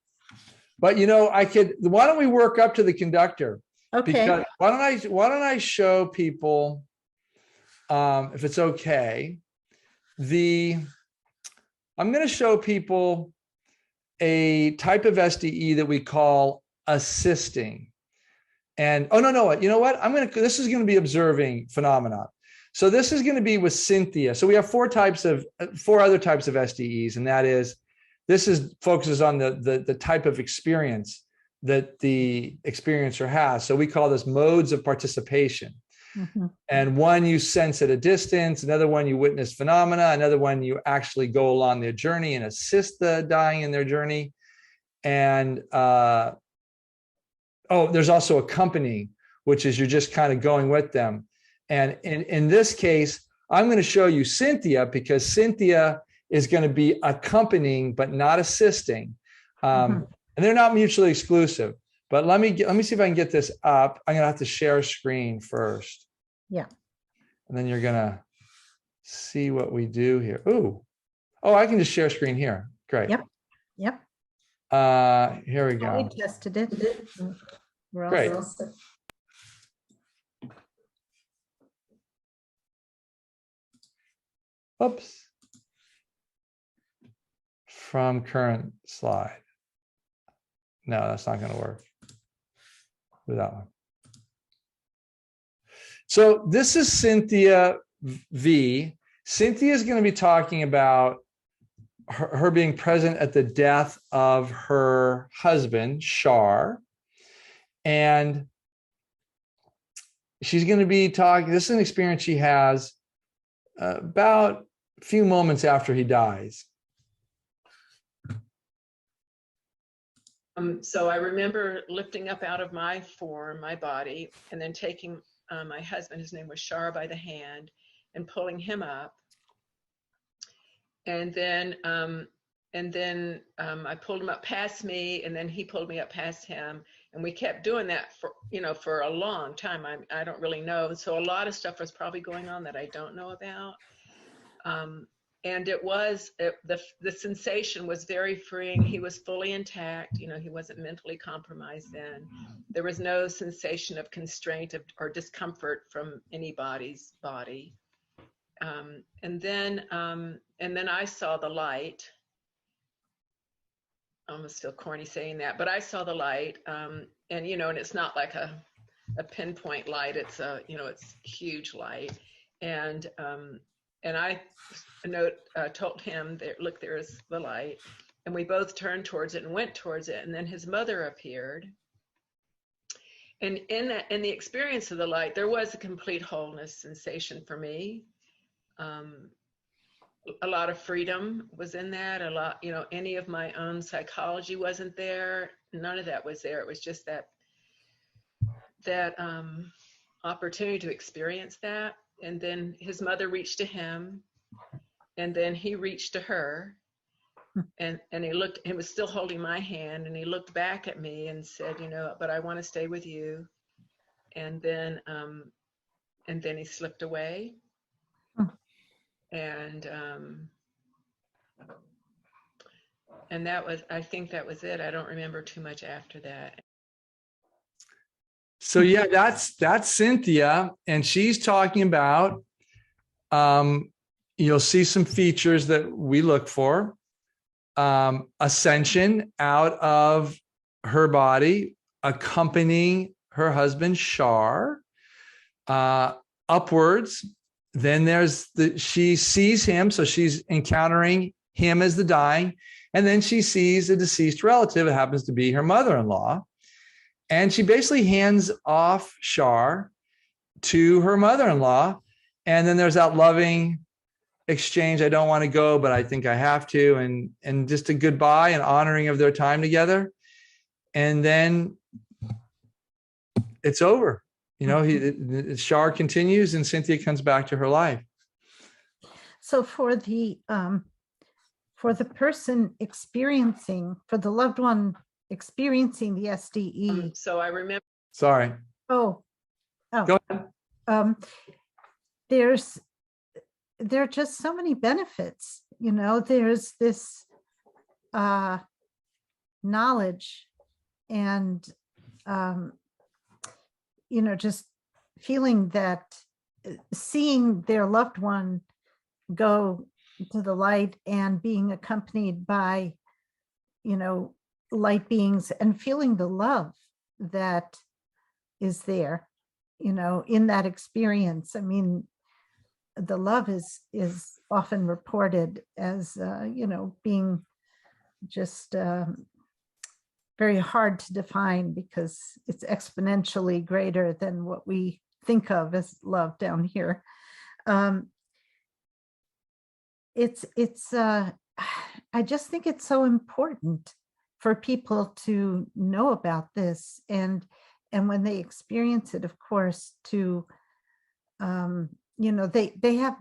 But why don't we work up to the conductor? Okay. Because why don't I show people, if it's okay, I'm going to show people a type of SDE that we call assisting. And you know what? This is going to be observing phenomena. So this is going to be with Cynthia. So we have four other types of SDEs, and that is, focuses on the type of experience that the experiencer has. So we call this modes of participation. Mm-hmm. And one you sense at a distance, another one you witness phenomena, another one you actually go along their journey and assist the dying in their journey. And there's also accompanying, which is you're just kind of going with them. And in this case, I'm going to show you Cynthia, because Cynthia is going to be accompanying but not assisting. And they're not mutually exclusive. But let me see if I can get this up. I'm going to have to share screen first. Yeah. And then you're going to see what we do here. Oh, I can just share screen here. Great. Yep. Here we go. We tested it. We're all Great. set. Oops. From current slide. No, that's not going to work with that one. So this is Cynthia V. Cynthia is going to be talking about her being present at the death of her husband, Shar. And she's going to be talking, this is an experience she has about a few moments after he dies. So I remember lifting up out of my form, my body, and then taking my husband, his name was Shar, by the hand and pulling him up. And then I pulled him up past me, and then he pulled me up past him. And we kept doing that for a long time. I don't really know. So a lot of stuff was probably going on that I don't know about. And the sensation was very freeing. He was fully intact. He wasn't mentally compromised then. There was no sensation of constraint or discomfort from anybody's body. And then I saw the light. I almost feel corny saying that, but I saw the light. And it's not like a pinpoint light. It's it's huge light. And And I told him that, look, there is the light. And we both turned towards it and went towards it. And then his mother appeared. And in the experience of the light, there was a complete wholeness sensation for me. A lot of freedom was in that. A lot, any of my own psychology wasn't there. None of that was there. It was just that opportunity to experience that. And then his mother reached to him, and then he reached to her, and he was still holding my hand, and he looked back at me and said, but I want to stay with you. And then he slipped away. And I think that was it. I don't remember too much after that. So yeah, that's Cynthia, and she's talking about, you'll see some features that we look for. Ascension out of her body, accompanying her husband Shar, upwards. Then she sees him, so she's encountering him as the dying, and then she sees a deceased relative. It happens to be her mother-in-law. And she basically hands off Shar to her mother-in-law. And then there's that loving exchange. I don't want to go, but I think I have to. And just a goodbye and honoring of their time together. And then it's over. Shar continues and Cynthia comes back to her life. So for the person for the loved one experiencing the SDE. So I remember. Sorry. Oh. Go ahead. There are just so many benefits. There's this knowledge and just feeling that, seeing their loved one go to the light and being accompanied by light beings, and feeling the love that is there, in that experience. I mean, the love is often reported as, being just very hard to define, because it's exponentially greater than what we think of as love down here. I just think it's so important for people to know about this, and when they experience it, of course, to they have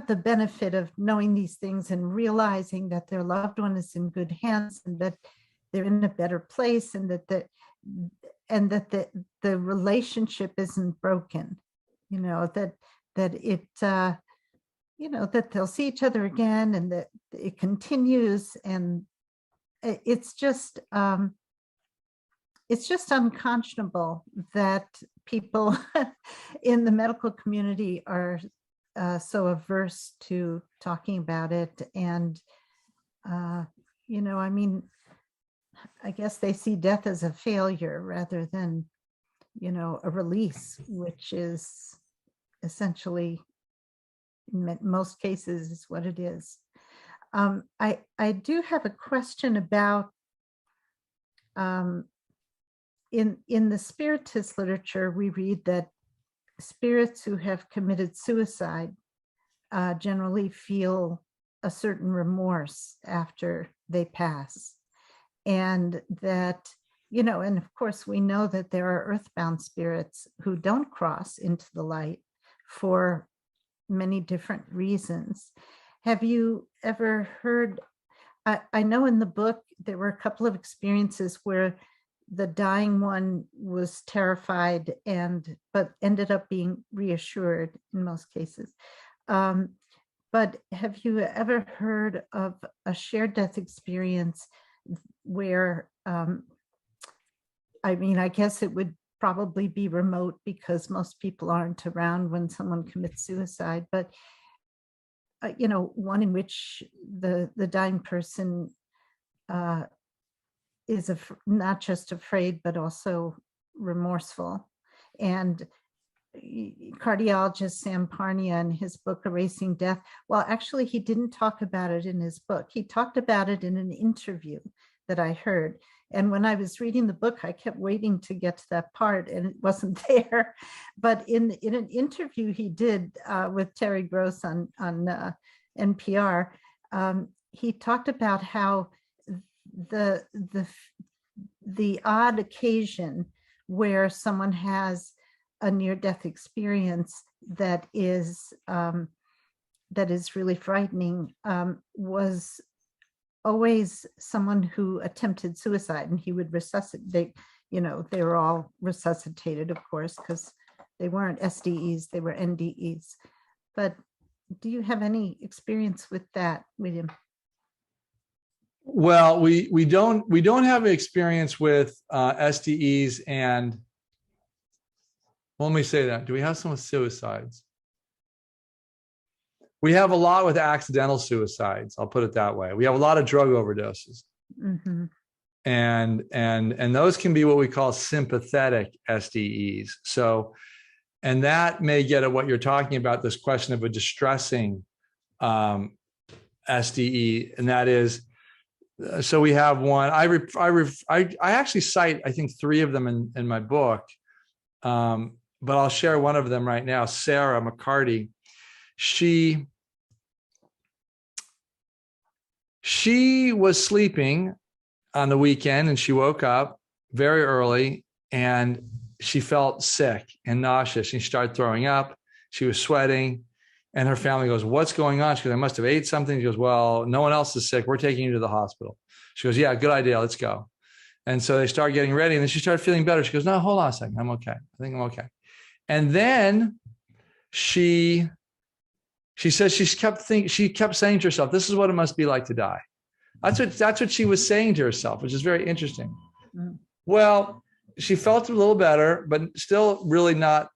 the benefit of knowing these things and realizing that their loved one is in good hands, and that they're in a better place, and that the relationship isn't broken, that they'll see each other again, and that it continues. And it's just unconscionable that people in the medical community are so averse to talking about it. And I guess they see death as a failure rather than a release, which is essentially, in most cases, is what it is. I do have a question about, in the Spiritist literature, we read that spirits who have committed suicide generally feel a certain remorse after they pass. And that, and of course we know that there are earthbound spirits who don't cross into the light for many different reasons. Have you ever heard, I know in the book there were a couple of experiences where the dying one was terrified but ended up being reassured in most cases. But have you ever heard of a shared death experience where, I guess it would probably be remote because most people aren't around when someone commits suicide, but one in which the dying person is not just afraid, but also remorseful, and cardiologist Sam Parnia in his book, Erasing Death. Well, actually, he didn't talk about it in his book. He talked about it in an interview that I heard. And when I was reading the book, I kept waiting to get to that part and it wasn't there. But in an interview he did with Terry Gross on NPR, he talked about how the odd occasion where someone has a near-death experience that is really frightening was always someone who attempted suicide, and he would resuscitate. They were all resuscitated, of course, because they weren't SDEs, they were NDEs. But do you have any experience with that, William? Well, we don't have experience with SDEs, and well, let me say that. Do we have some with suicides? We have a lot with accidental suicides. I'll put it that way. We have a lot of drug overdoses, Mm-hmm. and those can be what we call sympathetic SDEs. So, and that may get at what you're talking about, this question of a distressing SDE, and that is. So we have one. I actually cite, I think, 3 of them in my book, but I'll share one of them right now. Sarah McCarty. She was sleeping on the weekend and she woke up very early and she felt sick and nauseous. She started throwing up. She was sweating. And her family goes, "What's going on?" She goes, "I must have ate something." She goes, "Well, no one else is sick. We're taking you to the hospital." She goes, "Yeah, good idea. Let's go." And so they start getting ready. And then she started feeling better. She goes, "No, hold on a second. I'm okay. I think I'm okay." And then she says she kept saying to herself, "This is what it must be like to die." That's what she was saying to herself, which is very interesting. Mm-hmm. Well, she felt a little better, but still really not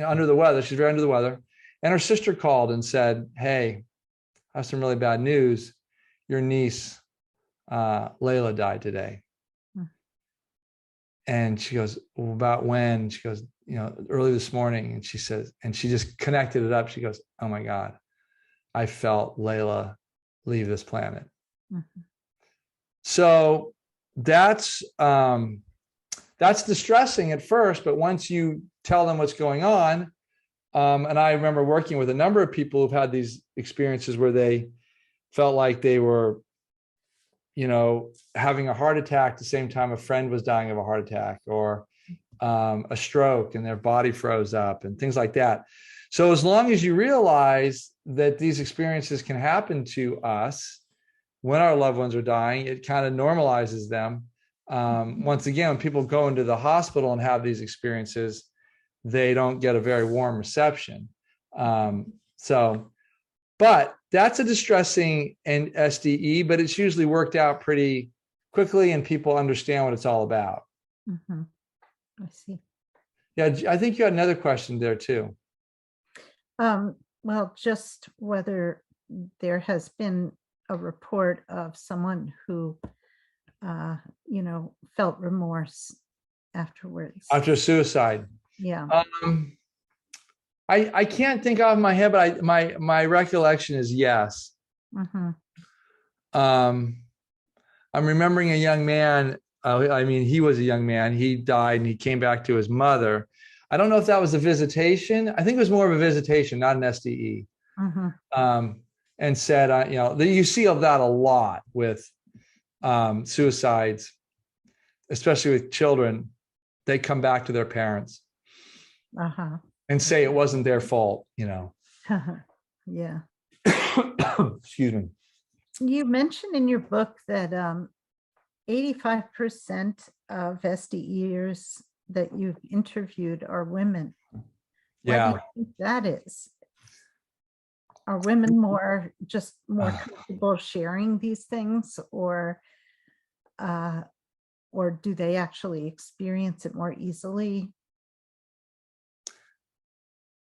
under the weather. She's very under the weather. And her sister called and said, "Hey, I have some really bad news. Your niece, Layla, died today." Hmm. And she goes, "Well, about when?" She goes, "Early this morning." And she says, and she just connected it up. She goes, "Oh my God, I felt Layla leave this planet." Mm-hmm. So that's distressing at first, but once you tell them what's going on, and I remember working with a number of people who've had these experiences where they felt like they were, having a heart attack at the same time a friend was dying of a heart attack, or a stroke, and their body froze up and things like that. So as long as you realize that these experiences can happen to us when our loved ones are dying, it kind of normalizes them. Once again, when people go into the hospital and have these experiences, they don't get a very warm reception. But that's a distressing and SDE, but it's usually worked out pretty quickly and people understand what it's all about. Mm-hmm. I see. Yeah, I think you had another question there too. Well, just whether there has been a report of someone who, felt remorse afterwards. After suicide. Yeah. I can't think off my head, but my recollection is yes. Mm-hmm. I'm remembering a young man. He was a young man. He died and he came back to his mother. I don't know if that was a visitation. I think it was more of a visitation, not an SDE. Mm-hmm. And said, you see of that a lot with suicides, especially with children. They come back to their parents. Uh-huh. And say it wasn't their fault, Yeah. Excuse me. You mentioned in your book that 85% of SDEers that you've interviewed are women. Yeah. Why do you think that is? Are women more comfortable sharing these things, or do they actually experience it more easily?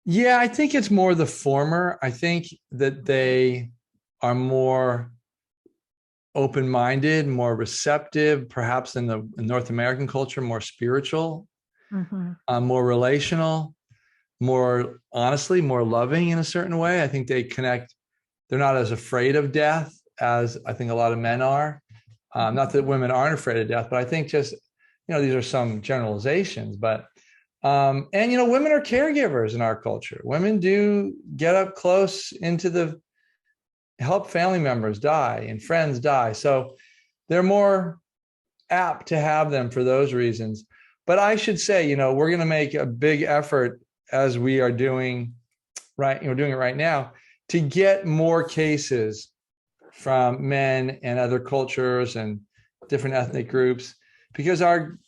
Yeah, I think it's more the former. I think that they are more open-minded, more receptive, perhaps in the North American culture, more spiritual, Mm-hmm. more relational. more honestly, more loving in a certain way. I think they connect. They're not as afraid of death as I think a lot of men are. Not that women aren't afraid of death, but I think just, these are some generalizations, but, and, women are caregivers in our culture. Women do get up close into the help family members die and friends die. So they're more apt to have them for those reasons. But I should say, we're going to make a big effort as we are doing doing it right now to get more cases from men and other cultures and different ethnic groups, because our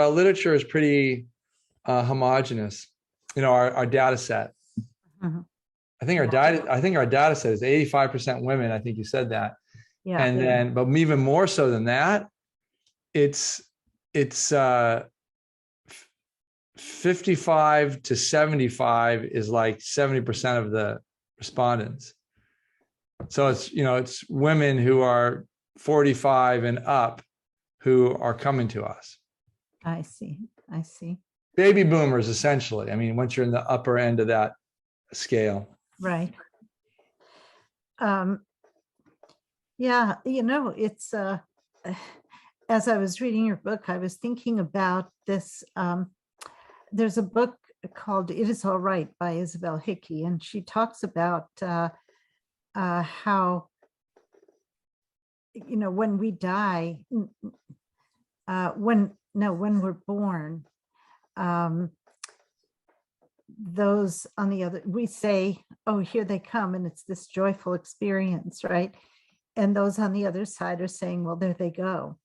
literature is pretty homogenous. Our data set. Mm-hmm. I think our data set is 85% women. I think you said that. Yeah. And then, but even more so than that, it's 55 to 75 is like 70% of the respondents. So it's women who are 45 and up who are coming to us. I see. Baby boomers, essentially. I mean, once you're in the upper end of that scale. Right. Yeah, it's as I was reading your book, I was thinking about this. There's a book called It Is All Right by Isabel Hickey, and she talks about how, when we die, when we're born, those on the other, we say, oh, here they come, and it's this joyful experience, right? And those on the other side are saying, well, there they go.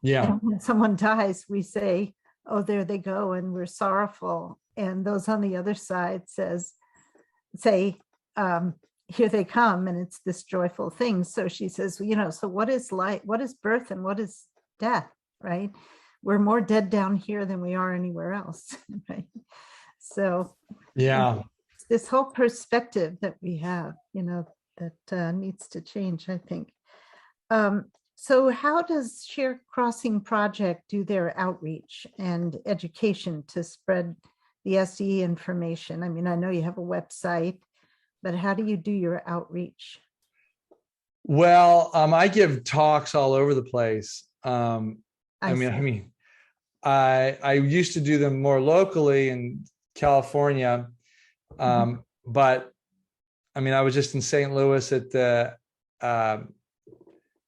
Yeah. And when someone dies, we say, oh, there they go, and we're sorrowful. And those on the other side say, here they come, and it's this joyful thing. So she says, so what is life? What is birth and what is death, right? We're more dead down here than we are anywhere else, right? So yeah, this whole perspective that we have, that needs to change, I think. So how does Shared Crossing Project do their outreach and education to spread the SDE information? I mean, I know you have a website, but how do you do your outreach? Well, I give talks all over the place. I used to do them more locally in California, but I was just in St. Louis at the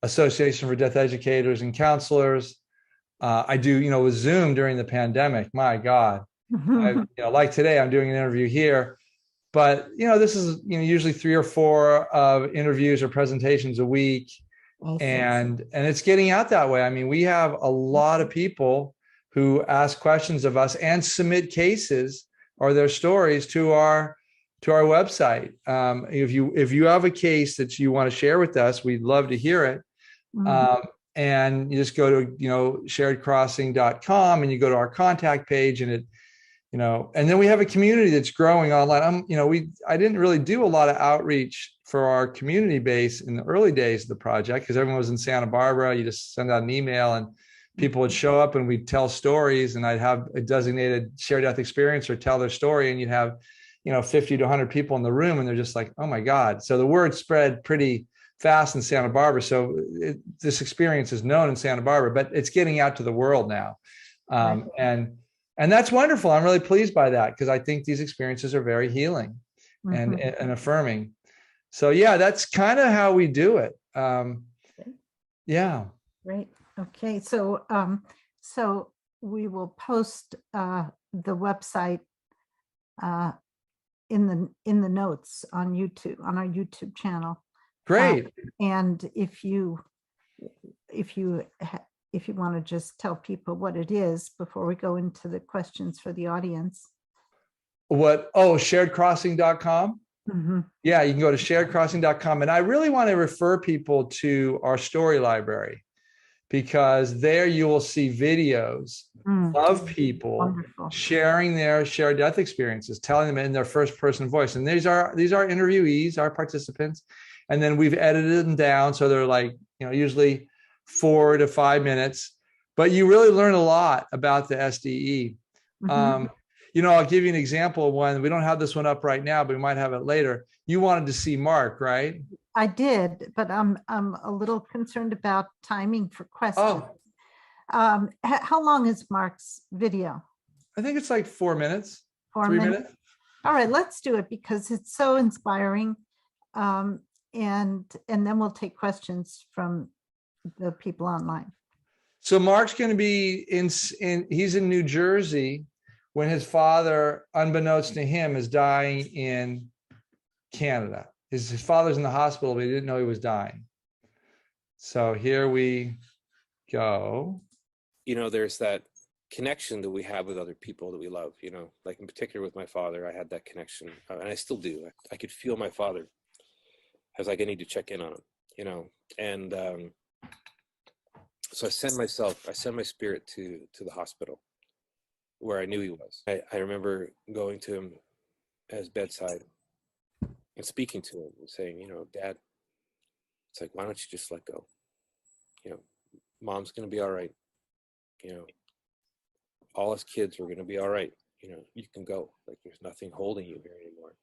Association for Death Educators and Counselors. I do, with Zoom during the pandemic. My God, like today, I'm doing an interview here, but this is usually 3 or 4 interviews or presentations a week, and it's getting out that way. I mean, we have a lot of people who ask questions of us and submit cases or their stories to our website. If you have a case that you want to share with us, we'd love to hear it. And you just go to sharedcrossing.com and you go to our contact page, and and then we have a community that's growing online. I didn't really do a lot of outreach for our community base in the early days of the project because everyone was in Santa Barbara. You just send out an email and people would show up and we'd tell stories, and I'd have a designated shared death experiencer tell their story, and you'd have 50 to 100 people in the room, and they're just like, oh my God. So the word spread pretty fast in Santa Barbara. So this experience is known in Santa Barbara, but it's getting out to the world now. And that's wonderful. I'm really pleased by that because I think these experiences are very healing and affirming. So yeah, that's kind of how we do it. Yeah. Great. Okay. So, so we will post the website in the notes on YouTube, on our YouTube channel. Great. And if you want to just tell people what it is before we go into the questions for the audience. Sharedcrossing.com. Yeah, you can go to sharedcrossing.com. And I really want to refer people to our story library, because there you will see videos of people sharing their shared death experiences, telling them in their first person voice. And these are interviewees, our participants. And then we've edited them down. So they're like, usually 4 to 5 minutes, but you really learn a lot about the SDE. I'll give you an example of one. We don't have this one up right now, but we might have it later. You wanted to see Mark, right? I did, but I'm a little concerned about timing for questions. How long is Mark's video? I think it's like 4 minutes. 3 minutes. All right, let's do it because it's so inspiring. And then we'll take questions from the people online. So Mark's going to be he's in New Jersey when his father, unbeknownst to him, is dying in Canada. His father's in the hospital, but he didn't know he was dying. So here we go. There's that connection that we have with other people that we love, like in particular with my father. I had that connection, and I still do. I could feel my father. I was like, I need to check in on him, and so I send my spirit to the hospital where I knew he was. I remember going to him at his bedside and speaking to him and saying, Dad, it's like, why don't you just let go? Mom's going to be all right. All us kids are going to be all right. You can go. Like, there's nothing holding you here anymore.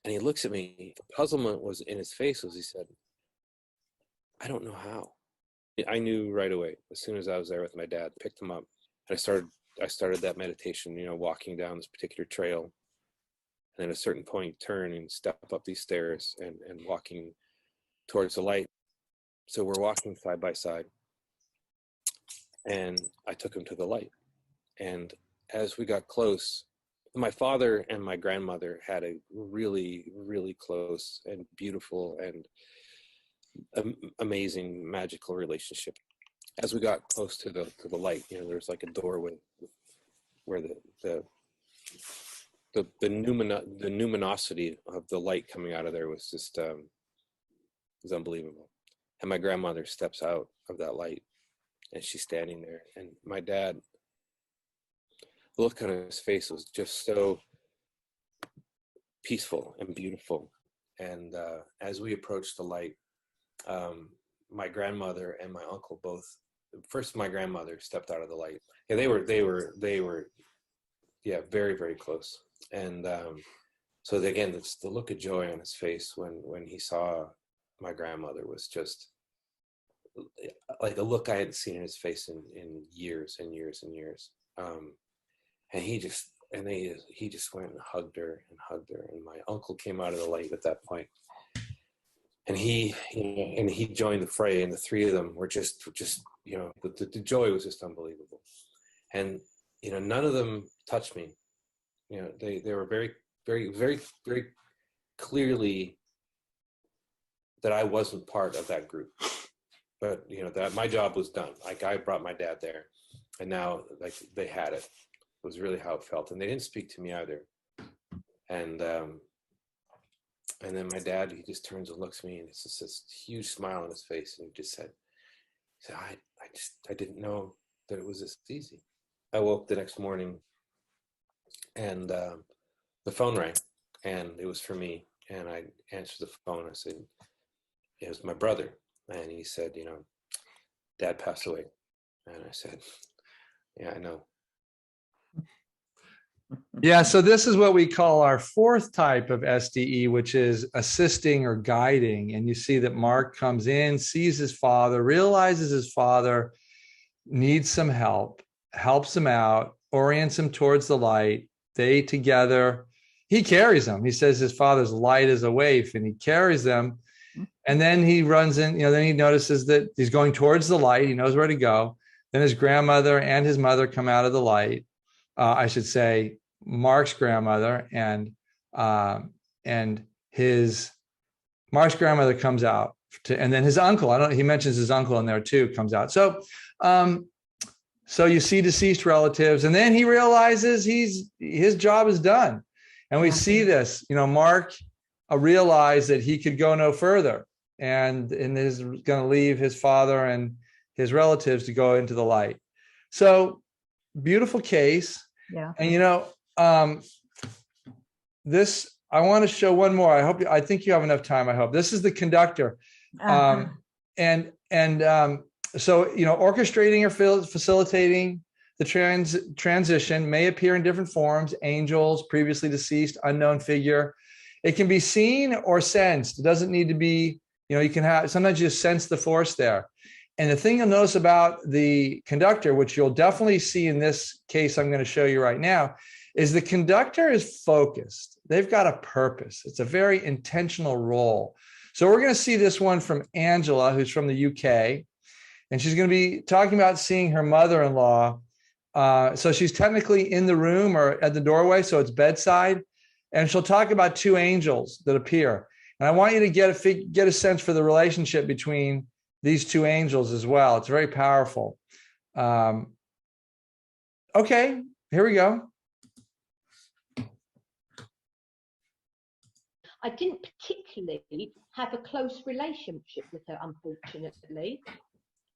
And he looks at me. The puzzlement was in his face as he said, I don't know how. I knew right away, as soon as I was there with my dad, picked him up. And I started that meditation, walking down this particular trail. And then at a certain point, turn and step up these stairs and walking towards the light. So we're walking side by side. And I took him to the light. And as we got close, my father and my grandmother had a really, really close and beautiful and amazing, magical relationship. As we got close to the light, there's like a doorway where the luminosity of the light coming out of there was just was unbelievable. And my grandmother steps out of that light, and she's standing there. And my dad, the look on his face was just so peaceful and beautiful. And as we approached the light, my grandmother and my uncle both. First, my grandmother stepped out of the light. Yeah, they were, yeah, very, very close. And so again, it's the look of joy on his face when he saw my grandmother was just like a look I hadn't seen in his face in years and years and years. And he just went and hugged her. And my uncle came out of the light at that point. And he joined the fray, and the three of them were just the joy was just unbelievable. And none of them touched me. They were very, very, very, very clearly that I wasn't part of that group. But that my job was done. Like, I brought my dad there, and now like they had it. It was really how it felt, and they didn't speak to me either. And then my dad, he just turns and looks at me, and it's just this huge smile on his face, and he said, I didn't know that it was this easy. I woke the next morning, and the phone rang, and it was for me. And I answered the phone. I said, it was my brother. And he said, Dad passed away. And I said, yeah, I know. Yeah, so this is what we call our fourth type of SDE, which is assisting or guiding. And you see that Mark comes in, sees his father, realizes his father needs some help, helps him out, orients him towards the light. They together, he carries them. He says his father's light is a waif, and he carries them. And then he runs in, then he notices that he's going towards the light. He knows where to go. Then his grandmother and his mother come out of the light. I should say Mark's grandmother and Mark's grandmother comes out, and then his uncle. He mentions his uncle in there too, comes out. So you see deceased relatives, and then he realizes his job is done, and we see this. Mark realized that he could go no further, and is going to leave his father and his relatives to go into the light. So beautiful case. Yeah. And this, I want to show one more. I think you have enough time. I hope. This is the conductor. So orchestrating or facilitating the transition may appear in different forms: angels, previously deceased, unknown figure. It can be seen or sensed. It doesn't need to be, you can have, sometimes you just sense the force there. And the thing you'll notice about the conductor, which you'll definitely see in this case I'm going to show you right now, is the conductor is focused. They've got a purpose. It's a very intentional role. So we're going to see this one from Angela, who's from the UK, and she's going to be talking about seeing her mother-in-law. So she's technically in the room or at the doorway, so it's bedside, and she'll talk about two angels that appear. And I want you to get a sense for the relationship between these two angels as well. It's very powerful. Okay, here we go. I didn't particularly have a close relationship with her, unfortunately.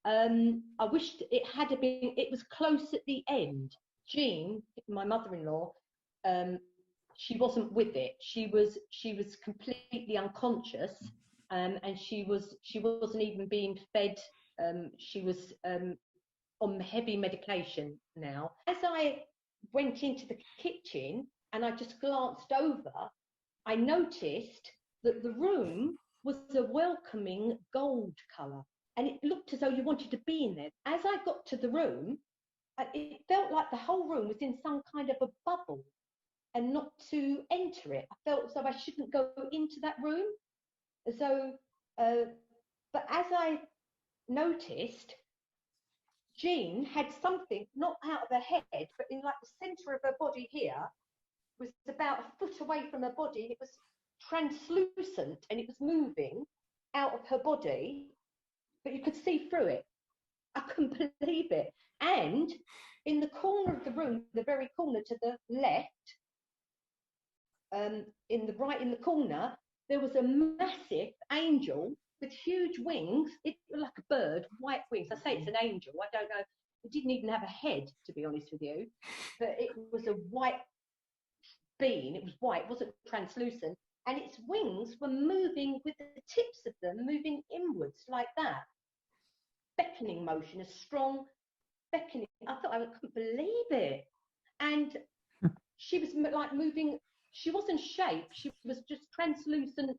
I wished it had been, it was close at the end. Jean, my mother-in-law, she wasn't with it. She was completely unconscious, and she wasn't even being fed. She was on heavy medication now. As I went into the kitchen and I just glanced over, I noticed that the room was a welcoming gold colour, and it looked as though you wanted to be in there. As I got to the room, it felt like the whole room was in some kind of a bubble and not to enter it. I felt as though I shouldn't go into that room. So, but as I noticed, Jean had something not out of her head, but in like the centre of her body here, was about a foot away from her body, and it was translucent and it was moving out of her body, but you could see through it. I couldn't believe it. And in the corner of the room, the very corner to the left, in the corner, there was a massive angel with huge wings. It was like a bird, white wings. I say it's an angel. I don't know. It didn't even have a head, to be honest with you. But it was a white being. It was white. It wasn't translucent. And its wings were moving with the tips of them moving inwards like that. Beckoning motion, a strong beckoning. I thought, I couldn't believe it. And she was like moving. She wasn't shaped. She was just translucent,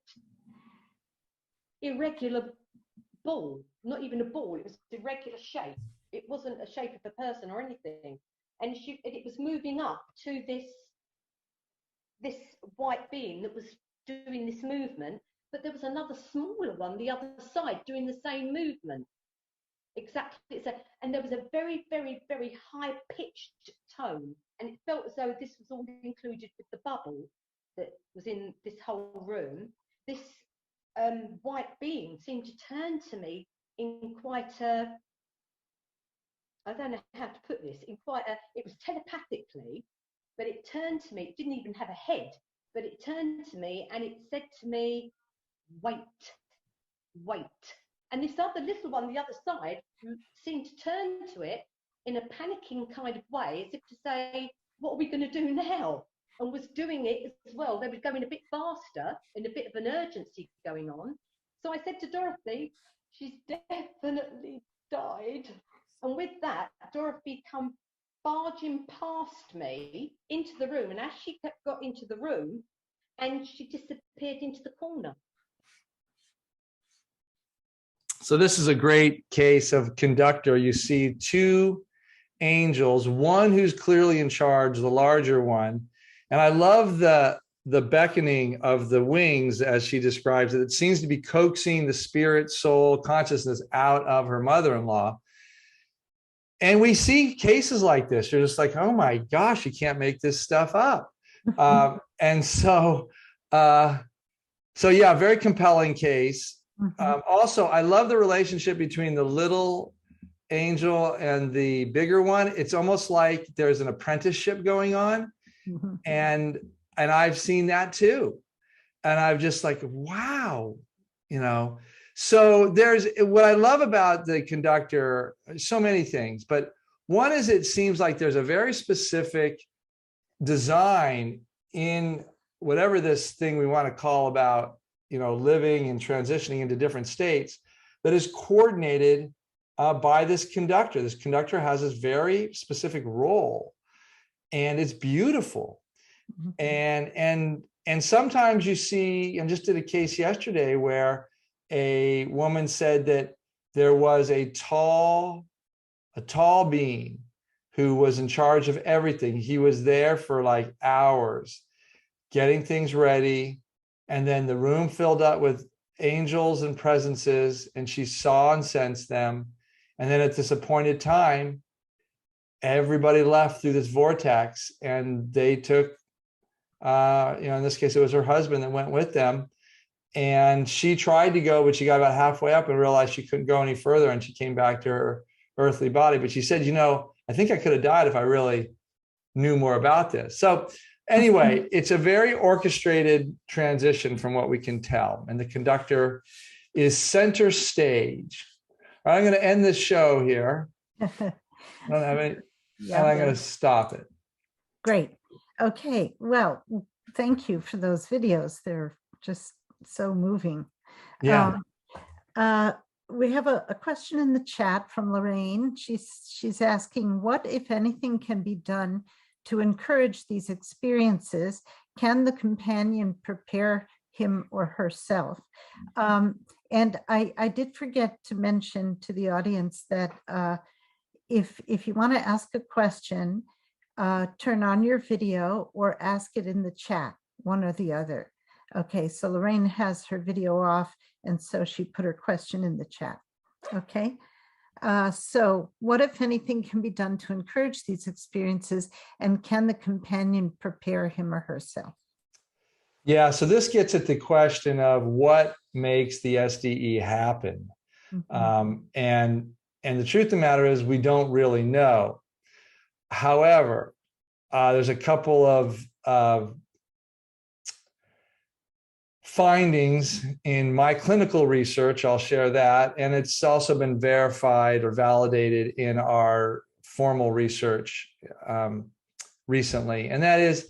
irregular ball. Not even a ball. It was irregular shape. It wasn't a shape of a person or anything. And it was moving up to this white being that was doing this movement. But there was another smaller one, the other side, doing the same movement. Exactly. And there was a very, very, very high-pitched tone. And it felt as though this was all included with the bubble that was in this whole room. This white being seemed to turn to me in quite a, I don't know how to put this, in quite a, it was telepathically, but it turned to me, it didn't even have a head, but it turned to me and it said to me, wait, wait. And this other little one, the other side, seemed to turn to it in a panicking kind of way, as if to say, what are we going to do now? And was doing it as well. They were going a bit faster, and a bit of an urgency going on. So I said to Dorothy, she's definitely died. And with that, Dorothy come barging past me into the room. And as she got into the room, and she disappeared into the corner. So this is a great case of conductor. You see two angels, one who's clearly in charge, the larger one. And I love the beckoning of the wings as she describes it. It seems to be coaxing the spirit, soul, consciousness out of her mother-in-law. And we see cases like this. You're just like, oh my gosh, you can't make this stuff up. And so yeah, very compelling case. Also, I love the relationship between the little angel and the bigger one. It's almost like there's an apprenticeship going on. And I've seen that too. And I'm just like, wow, So there's what I love about the conductor, so many things, but one is it seems like there's a very specific design in whatever this thing we want to call about, living and transitioning into different states that is coordinated by this conductor. This conductor has this very specific role, and it's beautiful. And sometimes you see, I just did a case yesterday where a woman said that there was a tall being who was in charge of everything. He was there for like hours getting things ready. And then the room filled up with angels and presences, and she saw and sensed them. And then at this appointed time, everybody left through this vortex, and they took, in this case, it was her husband that went with them. And she tried to go, but she got about halfway up and realized she couldn't go any further. And she came back to her earthly body. But she said, I think I could have died if I really knew more about this. So anyway, it's a very orchestrated transition from what we can tell. And the conductor is center stage. I'm going to end this show here. I don't have any, and I'm going to stop it. Great. Okay. Well, thank you for those videos. They're just so moving. Yeah. We have a question in the chat from Lorraine. She's asking, what, if anything, can be done to encourage these experiences? Can the companion prepare him or herself? And I did forget to mention to the audience that if you want to ask a question, turn on your video or ask it in the chat, one or the other. Okay, so Lorraine has her video off, and so she put her question in the chat. Okay, so what, if anything, can be done to encourage these experiences, and can the companion prepare him or herself? Yeah, so this gets at the question of what makes the SDE happen. And the truth of the matter is we don't really know. However, there's a couple of findings in my clinical research, I'll share that, and it's also been verified or validated in our formal research recently, and that is,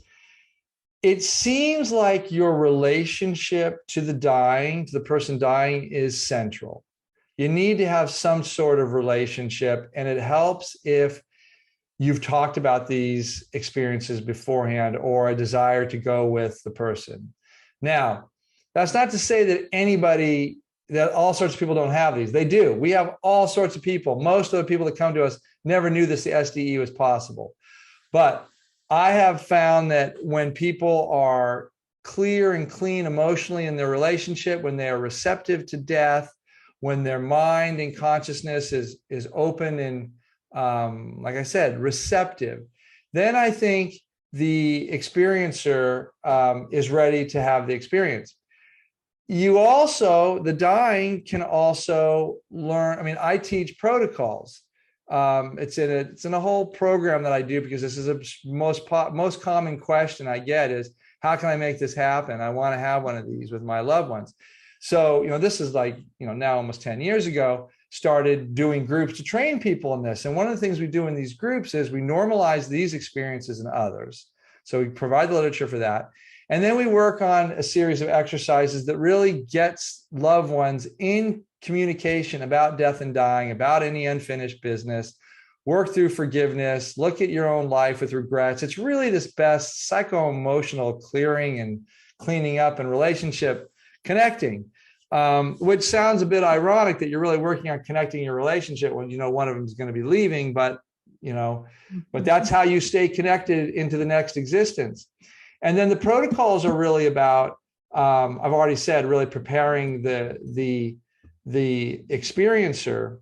it seems like your relationship to the person dying is central. You need to have some sort of relationship, and it helps if you've talked about these experiences beforehand or a desire to go with the person. Now, that's not to say that all sorts of people don't have these. They do. We have all sorts of people. Most of the people that come to us never knew the SDE was possible. But I have found that when people are clear and clean emotionally in their relationship, when they are receptive to death, when their mind and consciousness is open and, like I said, receptive, then I think the experiencer is ready to have the experience. The dying can also learn. I mean, I teach protocols. It's in a whole program that I do, because this is a most common question I get is, how can I make this happen? I want to have one of these with my loved ones. So, this is like, now almost 10 years ago, started doing groups to train people in this. And one of the things we do in these groups is we normalize these experiences in others. So we provide the literature for that. And then we work on a series of exercises that really gets loved ones in communication about death and dying, about any unfinished business, work through forgiveness, look at your own life with regrets. It's really this best psycho-emotional clearing and cleaning up and relationship connecting, which sounds a bit ironic that you're really working on connecting your relationship when one of them is going to be leaving, but that's how you stay connected into the next existence. And then the protocols are really about, I've already said, really preparing the experiencer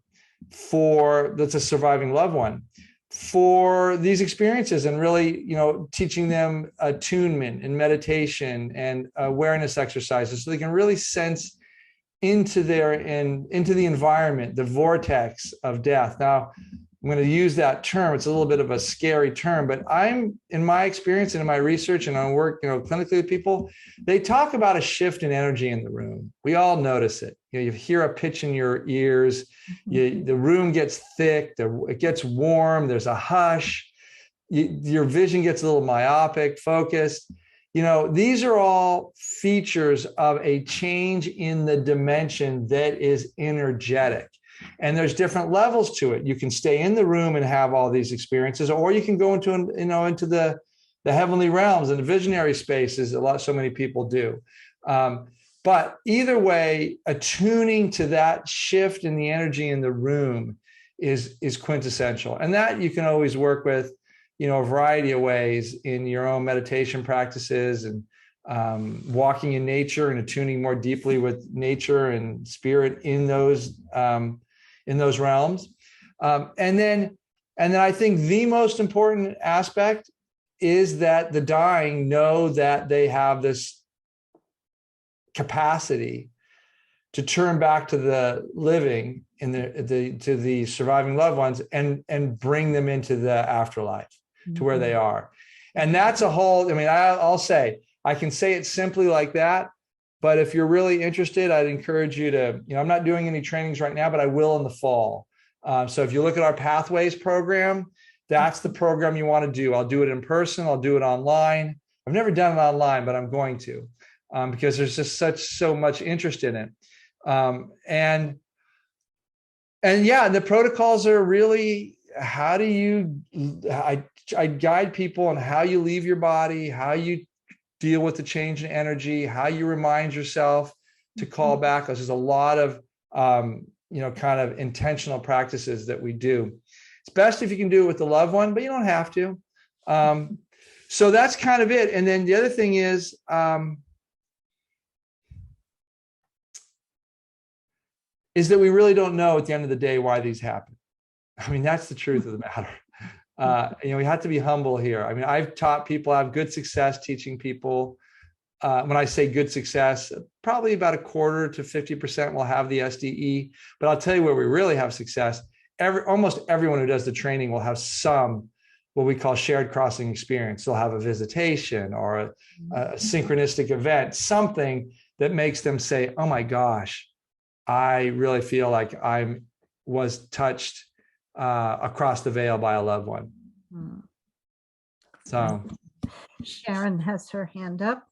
that's a surviving loved one for these experiences, and really, teaching them attunement and meditation and awareness exercises so they can really sense into the environment, the vortex of death. Now, I'm going to use that term. It's a little bit of a scary term, but in my experience and in my research and I work, clinically with people, they talk about a shift in energy in the room. We all notice it. You hear a pitch in your ears. The room gets thick. It gets warm. There's a hush. Your vision gets a little myopic, focused. These are all features of a change in the dimension that is energetic. And there's different levels to it. You can stay in the room and have all these experiences, or you can go into, into the heavenly realms and the visionary spaces. So many people do. But either way, attuning to that shift in the energy in the room is quintessential. And that you can always work with, a variety of ways in your own meditation practices, and walking in nature and attuning more deeply with nature and spirit in those realms. And then I think the most important aspect is that the dying know that they have this capacity to turn back to the living to the surviving loved ones and bring them into the afterlife, to where they are. And that's a whole, I'll say, I can say it simply like that, but if you're really interested, I'd encourage you to, I'm not doing any trainings right now, but I will in the fall. So if you look at our Pathways program, that's the program you want to do. I'll do it in person. I'll do it online. I've never done it online, but I'm going to, because there's just so much interest in it. And yeah, the protocols are really, how do you, I guide people on how you leave your body, how you deal with the change in energy, how you remind yourself to call back. There's a lot of, kind of intentional practices that we do. It's best if you can do it with the loved one, but you don't have to. So that's kind of it. And then the other thing is, that we really don't know at the end of the day why these happen. That's the truth of the matter. We have to be humble here. I've taught people, I have good success teaching people. When I say good success, probably about 25% to 50% will have the SDE. But I'll tell you where we really have success. Almost everyone who does the training will have some, what we call shared crossing experience. They'll have a visitation or a synchronistic event, something that makes them say, oh my gosh, I really feel like I was touched across the veil by a loved one. So Sharon has her hand up.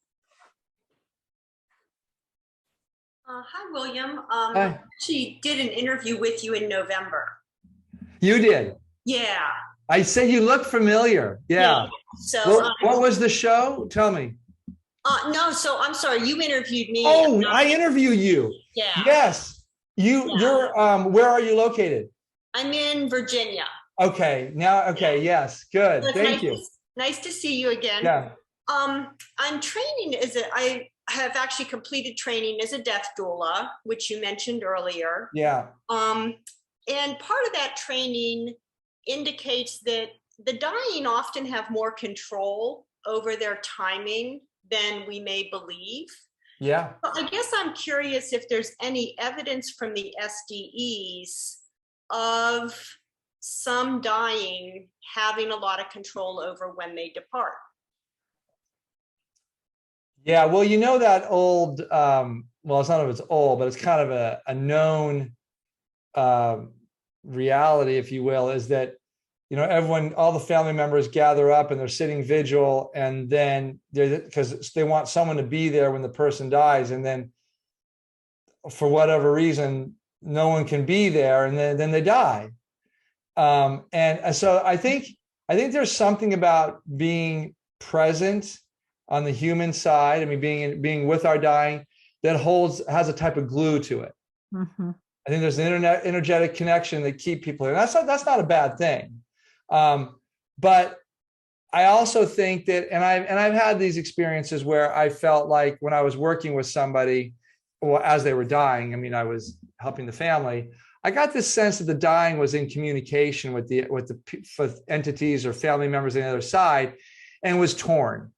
Hi, William. Hi. She did an interview with you in November. You did? Yeah. I say you look familiar. Yeah. So what was the show? Tell me. No, so I'm sorry. You interviewed me. Oh, I interviewed you. Yeah. Yes. You're where are you located? I'm in Virginia. Okay. Now, okay. Yeah. Yes. Good. So Thank you. Nice to see you again. Yeah. I'm training I have actually completed training as a death doula, which you mentioned earlier. Yeah. And part of that training indicates that the dying often have more control over their timing than we may believe. Yeah. Well, I guess I'm curious if there's any evidence from the SDEs of some dying having a lot of control over when they depart. Yeah, well, that old, well, it's not if it's old, but it's kind of a known reality, if you will, is that, everyone, all the family members gather up and they're sitting vigil, and then because they want someone to be there when the person dies, and then for whatever reason, no one can be there, and then they die. And so I think there's something about being present on the human side. Being with our dying, that has a type of glue to it. Mm-hmm. I think there's an energetic connection that keep people here. That's not a bad thing. But I also think that, and I've had these experiences where I felt like when I was working with somebody, as they were dying, I was helping the family, I got this sense that the dying was in communication with the entities or family members on the other side, and was torn.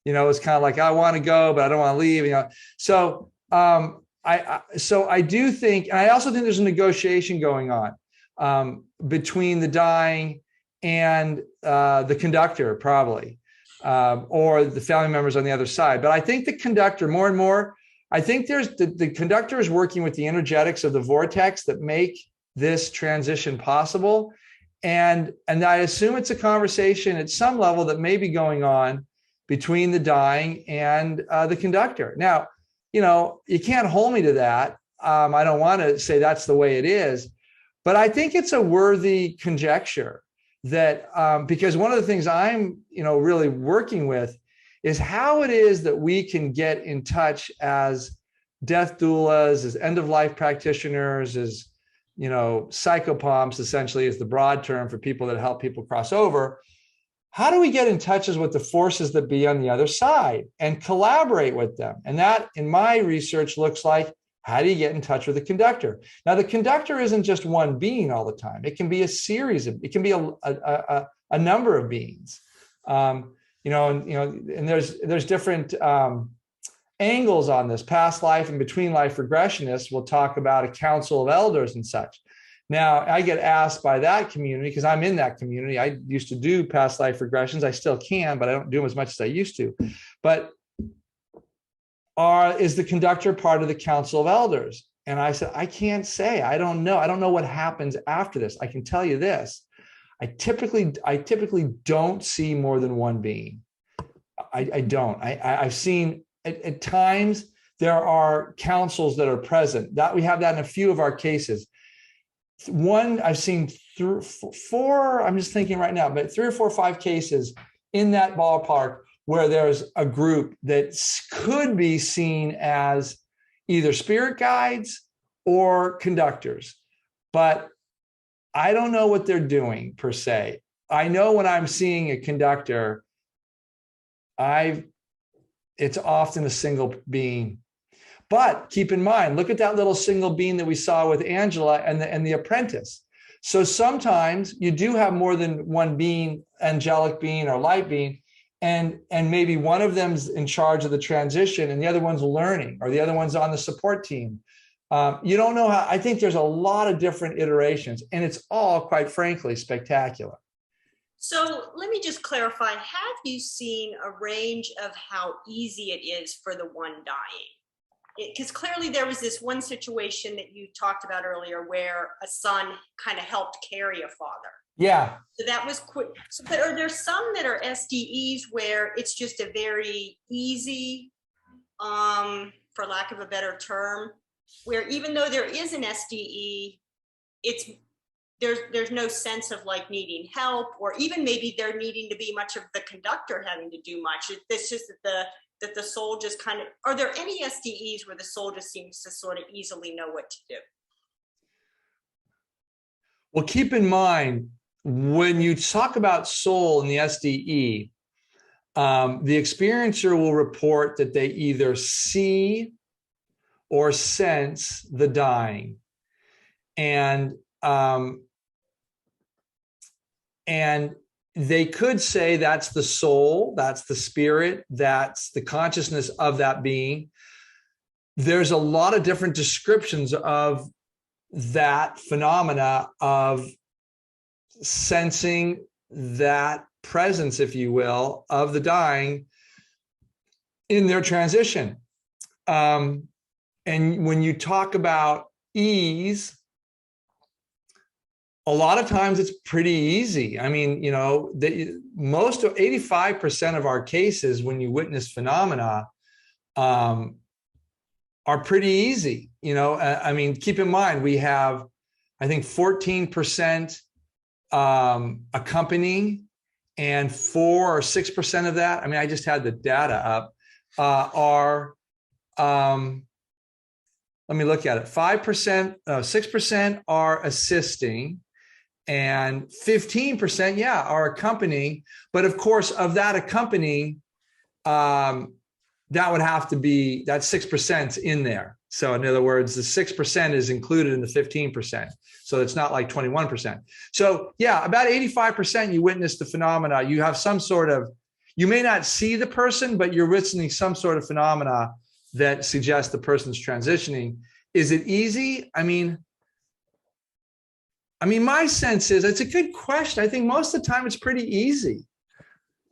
It was kind of like, I want to go, but I don't want to leave. So I do think, and I also think there's a negotiation going on between the dying and the conductor, probably, or the family members on the other side. But I think the conductor, more and more, I think there's the conductor is working with the energetics of the vortex that make this transition possible. And I assume it's a conversation at some level that may be going on between the dying and the conductor. Now, you can't hold me to that. I don't want to say that's the way it is, But I think it's a worthy conjecture that because one of the things I'm, really working with is how it is that we can get in touch as death doulas, as end-of-life practitioners, as, psychopomps, essentially is the broad term for people that help people cross over. How do we get in touch with the forces that be on the other side and collaborate with them? And that, in my research, looks like, how do you get in touch with the conductor? Now, the conductor isn't just one being all the time. It can be a series of, it can be a number of beings. And there's different angles on this. Past life and between life regressionists will talk about a council of elders and such. Now, I get asked by that community, because I'm in that community. I used to do past life regressions. I still can, but I don't do them as much as I used to. But is the conductor part of the council of elders? And I said, I can't say. I don't know. I don't know what happens after this. I can tell you this. I typically don't see more than one being. I don't. I've seen at times there are councils that are present. That we have that in a few of our cases. One, I've seen four, I'm just thinking right now, but 3 or 4 or 5 cases in that ballpark where there's a group that could be seen as either spirit guides or conductors. But I don't know what they're doing per se. I know when I'm seeing a conductor, it's often a single being. But keep in mind, look at that little single being that we saw with Angela and the apprentice. So sometimes you do have more than one being, angelic being or light being, and maybe one of them's in charge of the transition and the other one's learning, or the other one's on the support team. You don't know how. I think there's a lot of different iterations, and it's all, quite frankly, spectacular. So let me just clarify. Have you seen a range of how easy it is for the one dying? Because clearly there was this one situation that you talked about earlier where a son kind of helped carry a father. Yeah. So that was quick. So, but are there some that are SDEs where it's just a very easy, for lack of a better term, where even though there is an SDE, there's no sense of like needing help, or even maybe there needing to be much of the conductor having to do much. It's just that the soul just kind of, are there any SDEs where the soul just seems to sort of easily know what to do? Well, keep in mind, when you talk about soul in the SDE, the experiencer will report that they either see or sense the dying. And they could say that's the soul, that's the spirit, that's the consciousness of that being. There's a lot of different descriptions of that phenomena of sensing that presence, if you will, of the dying in their transition. And when you talk about ease, a lot of times it's pretty easy. I mean, most of 85% of our cases, when you witness phenomena, are pretty easy. I mean, keep in mind, we have, I think, 14% accompanying, and 4 or 6% of that, I mean, I just had the data up, are, let me look at it, 6% are assisting, and 15%, are accompanying. But of course, of that accompanying, that would have to be, that 6% in there. So in other words, the 6% is included in the 15%. So it's not like 21%. So about 85% you witness the phenomena. You have some sort of, you may not see the person, but you're witnessing some sort of phenomena that suggests the person's transitioning. Is it easy? I mean, my sense is, it's a good question. I think most of the time it's pretty easy.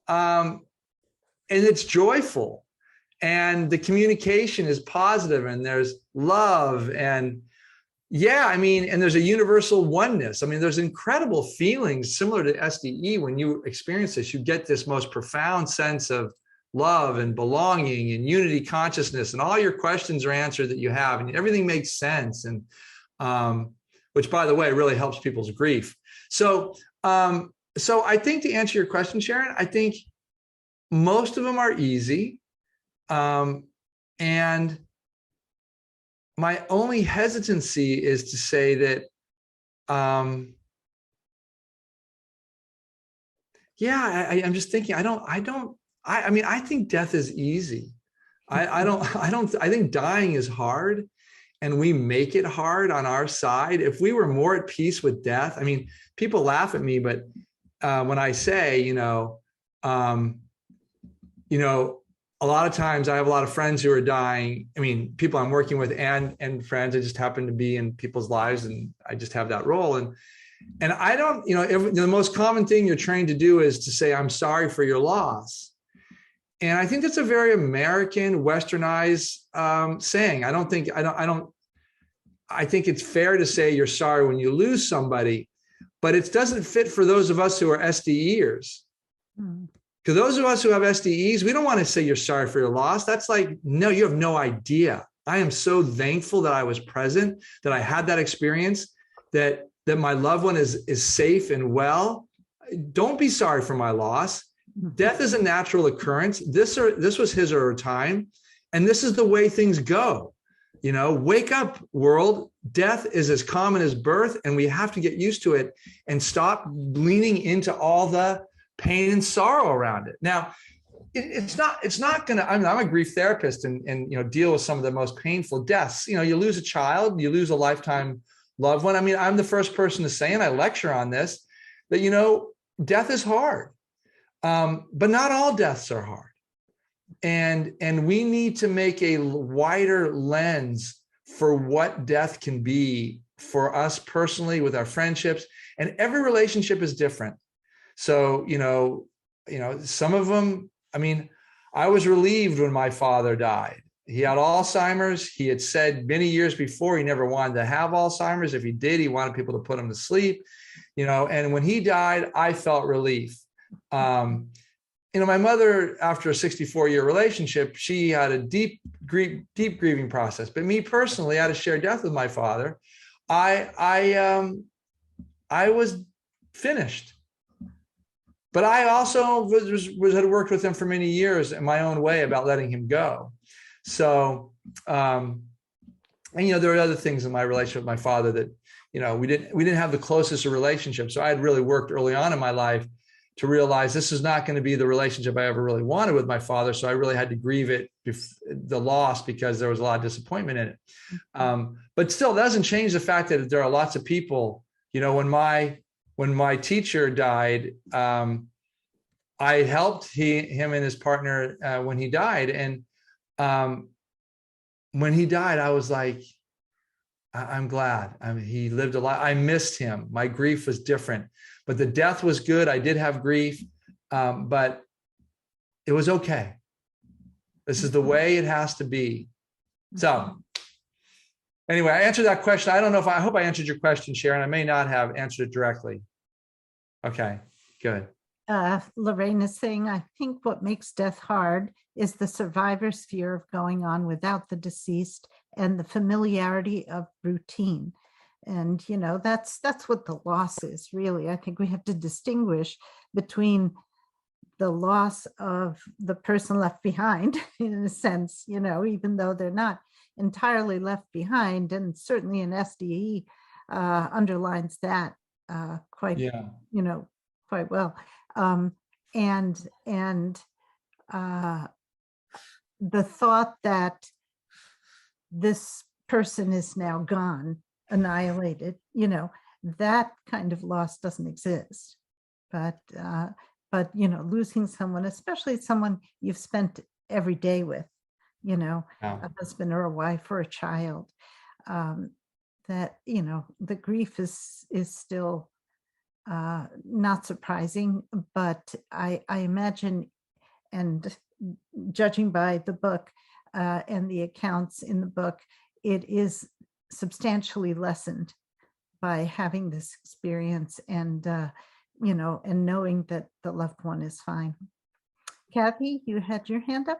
And it's joyful. And the communication is positive, and there's love, and and there's a universal oneness. I mean, there's incredible feelings similar to SDE. When you experience this, you get this most profound sense of love and belonging and unity consciousness, and all your questions are answered that you have, and everything makes sense. And which, by the way, really helps people's grief. So, so I think, to answer your question, Sharon, I think most of them are easy. And my only hesitancy is to say that, I'm just thinking, I mean, I think death is easy. I think dying is hard, and we make it hard on our side. If we were more at peace with death, I mean, people laugh at me, but when I say, a lot of times I have a lot of friends who are dying. I mean, people I'm working with and friends, I just happen to be in people's lives, and I just have that role. And I don't, the most common thing you're trained to do is to say, I'm sorry for your loss. And I think that's a very American, westernized saying. I think it's fair to say you're sorry when you lose somebody, but it doesn't fit for those of us who are SDEers. Because those of us who have SDEs, we don't want to say you're sorry for your loss. That's like, no, you have no idea. I am so thankful that I was present, that I had that experience, that my loved one is safe and well. Don't be sorry for my loss. Death is a natural occurrence. This was his or her time, and this is the way things go. Wake up, world. Death is as common as birth, and we have to get used to it and stop leaning into all the pain and sorrow around it. Now, it's not gonna, I'm a grief therapist and deal with some of the most painful deaths. You lose a child, you lose a lifetime loved one. I mean, I'm the first person to say, and I lecture on this, that, death is hard. But not all deaths are hard. And we need to make a wider lens for what death can be for us personally, with our friendships, and every relationship is different. So, some of them, I mean, I was relieved when my father died. He had Alzheimer's. He had said many years before he never wanted to have Alzheimer's. If he did, he wanted people to put him to sleep, and when he died, I felt relief. My mother, after a 64-year relationship, she had a deep grieving process. But me personally, I had to share death with my father. I was finished. But I also had worked with him for many years in my own way about letting him go. So, there are other things in my relationship with my father that, we didn't have the closest of relationships. So I had really worked early on in my life to realize this is not going to be the relationship I ever really wanted with my father. So I really had to grieve the loss, because there was a lot of disappointment in it. But still, that doesn't change the fact that there are lots of people, when my teacher died, I helped him and his partner when he died. And when he died, I was like, I'm glad. I mean, he lived a lot. I missed him. My grief was different, but the death was good. I did have grief, but it was okay. This is the way it has to be. So anyway, I answered that question. I don't know I hope I answered your question, Sharon. I may not have answered it directly. Okay, good. Lorraine is saying, I think what makes death hard is the survivor's fear of going on without the deceased and the familiarity of routine. And, that's what the loss is, really. I think we have to distinguish between the loss of the person left behind, in a sense, even though they're not entirely left behind. And certainly an SDE underlines that quite well. And the thought that this person is now gone, annihilated, that kind of loss doesn't exist. But losing someone, especially someone you've spent every day with, a husband or a wife or a child, that, the grief is still not surprising. But I imagine, and judging by the book and the accounts in the book, it is substantially lessened by having this experience and, and knowing that the loved one is fine. Kathy, you had your hand up?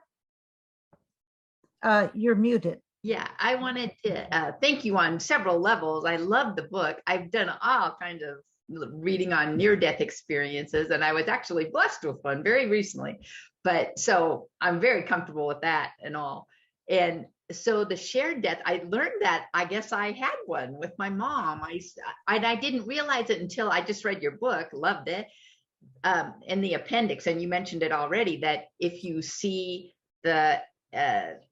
You're muted. Yeah, I wanted to thank you on several levels. I love the book. I've done all kinds of reading on near-death experiences, and I was actually blessed with one very recently. But so I'm very comfortable with that and all. And so the shared death, I learned that I guess I had one with my mom. I didn't realize it until I just read your book, loved it, in the appendix, and you mentioned it already, that if you see the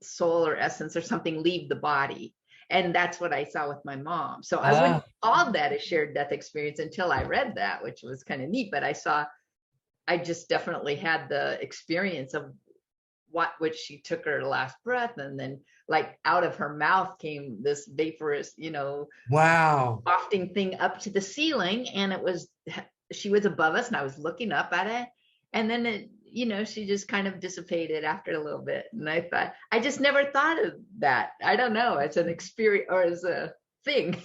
soul or essence or something leave the body, and that's what I saw with my mom. So I wouldn't call that a shared death experience until I read that, which was kind of neat. But I just definitely had the experience of which she took her last breath, and then like out of her mouth came this vaporous, Wow. wafting thing up to the ceiling, and she was above us and I was looking up at it, and then she just kind of dissipated after a little bit. And I thought, I just never thought of that. I don't know, as an experience or as a thing.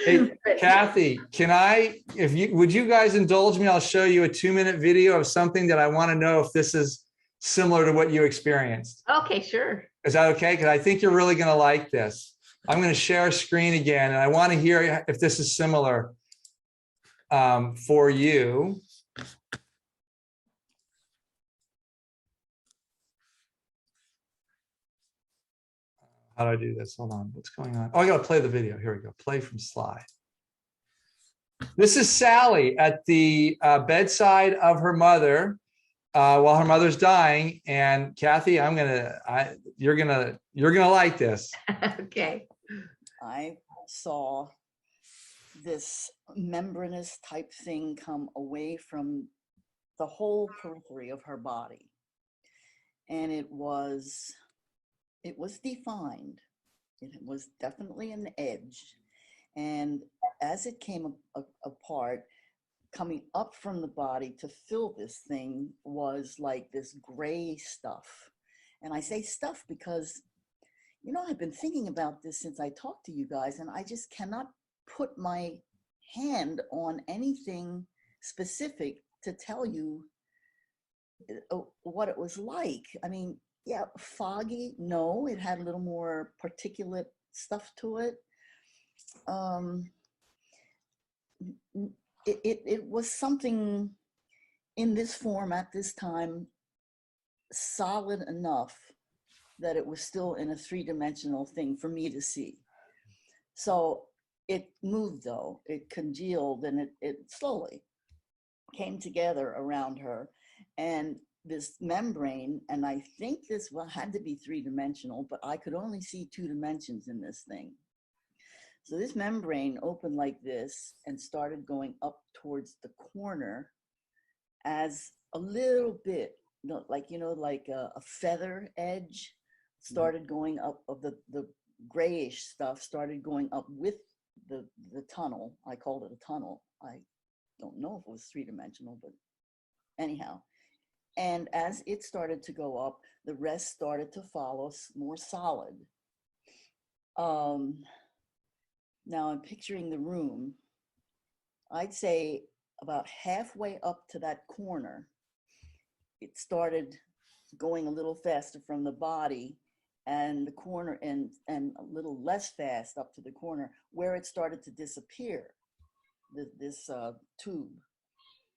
Hey, Kathy, would you guys indulge me? I'll show you a 2-minute video of something that I want to know if this is similar to what you experienced. Okay, sure. Is that okay? Because I think you're really going to like this. I'm going to share a screen again, and I want to hear if this is similar for you. How do I do this? Hold on. What's going on? Oh, I got to play the video. Here we go. Play from slide. This is Sally at the bedside of her mother while her mother's dying. And Kathy, you're gonna like this. Okay. I saw this membranous type thing come away from the whole periphery of her body, and it was defined. It was definitely an edge, and as it came apart, coming up from the body to fill this thing was like this gray stuff. And I say stuff because I've been thinking about this since I talked to you guys, and I just cannot put my hand on anything specific to tell you what it was like. I mean, yeah, foggy. No, it had a little more particulate stuff to it. It was something in this form at this time, solid enough that it was still in a 3-dimensional thing for me to see. So it moved, though. It congealed, and it slowly came together around her. And this membrane, and I think this had to be 3-dimensional, but I could only see 2 dimensions in this thing. So this membrane opened like this and started going up towards the corner as a little bit, like a feather edge started going up of the grayish stuff, started going up with the tunnel. I called it a tunnel. I don't know if it was 3-dimensional, but anyhow. And as it started to go up, the rest started to follow, more solid. Now I'm picturing the room. I'd say about halfway up to that corner, it started going a little faster from the body, and the corner and a little less fast up to the corner where it started to disappear, this tube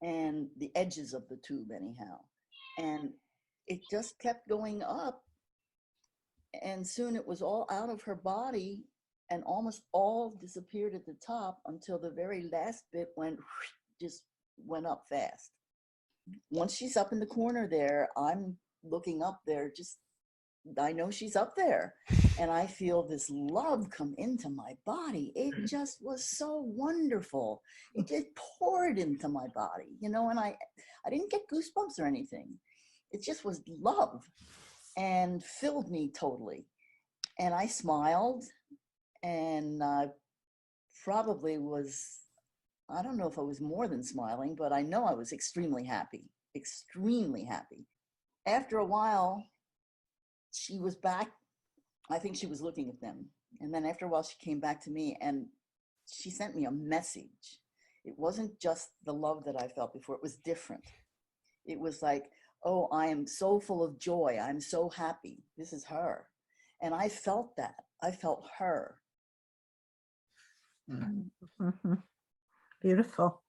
and the edges of the tube anyhow. And it just kept going up, and soon it was all out of her body and almost all disappeared at the top until the very last bit just went up fast. Once she's up in the corner there, I'm looking up there, I know she's up there, and I feel this love come into my body. It just was so wonderful. It just poured into my body, and I didn't get goosebumps or anything. It just was love and filled me totally. And I smiled, and probably was, I don't know if I was more than smiling, but I know I was extremely happy, extremely happy. After a while, she was back. I think she was looking at them. And then after a while, she came back to me and she sent me a message. It wasn't just the love that I felt before. It was different. It was like, oh, I am so full of joy. I'm so happy. This is her. And I felt that. I felt her. Mhm. Beautiful.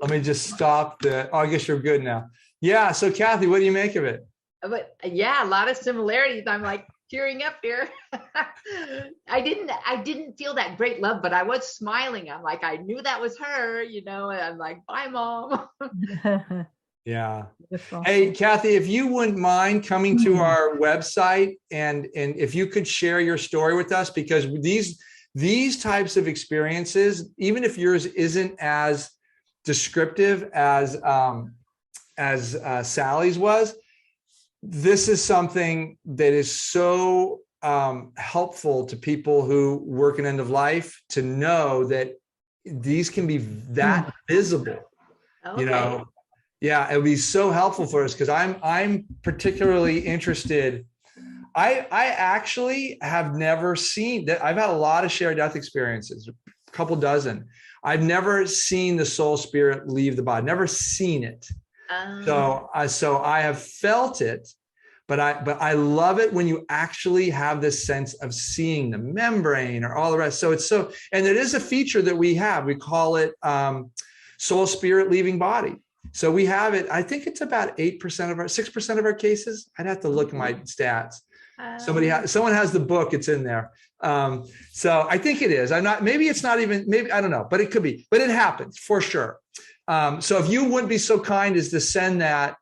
Let me just stop the, oh, I guess you're good now. Yeah. So Kathy, what do you make of it? But yeah, a lot of similarities. I'm like tearing up here. I didn't feel that great love, but I was smiling. I'm like, I knew that was her, and I'm like, bye, Mom. Yeah. Beautiful. Hey, Kathy, if you wouldn't mind coming to our website and if you could share your story with us, because these types of experiences, even if yours isn't as descriptive as Sally's was, this is something that is so helpful to people who work in end of life, to know that these can be that visible, Okay. Yeah, it would be so helpful for us, because I'm particularly interested. I actually have never seen that. I've had a lot of shared death experiences, a couple dozen. I've never seen the soul spirit leave the body, never seen it. So I have felt it, but I love it when you actually have this sense of seeing the membrane or all the rest. So and it is a feature that we have. We call it soul spirit leaving body. So we have it. I think it's about 6% of our cases. I'd have to look at my stats. Someone has the book. It's in there. So I think it is. Maybe it's not even. Maybe I don't know, but it could be. But it happens for sure. So if you wouldn't be so kind as to send that,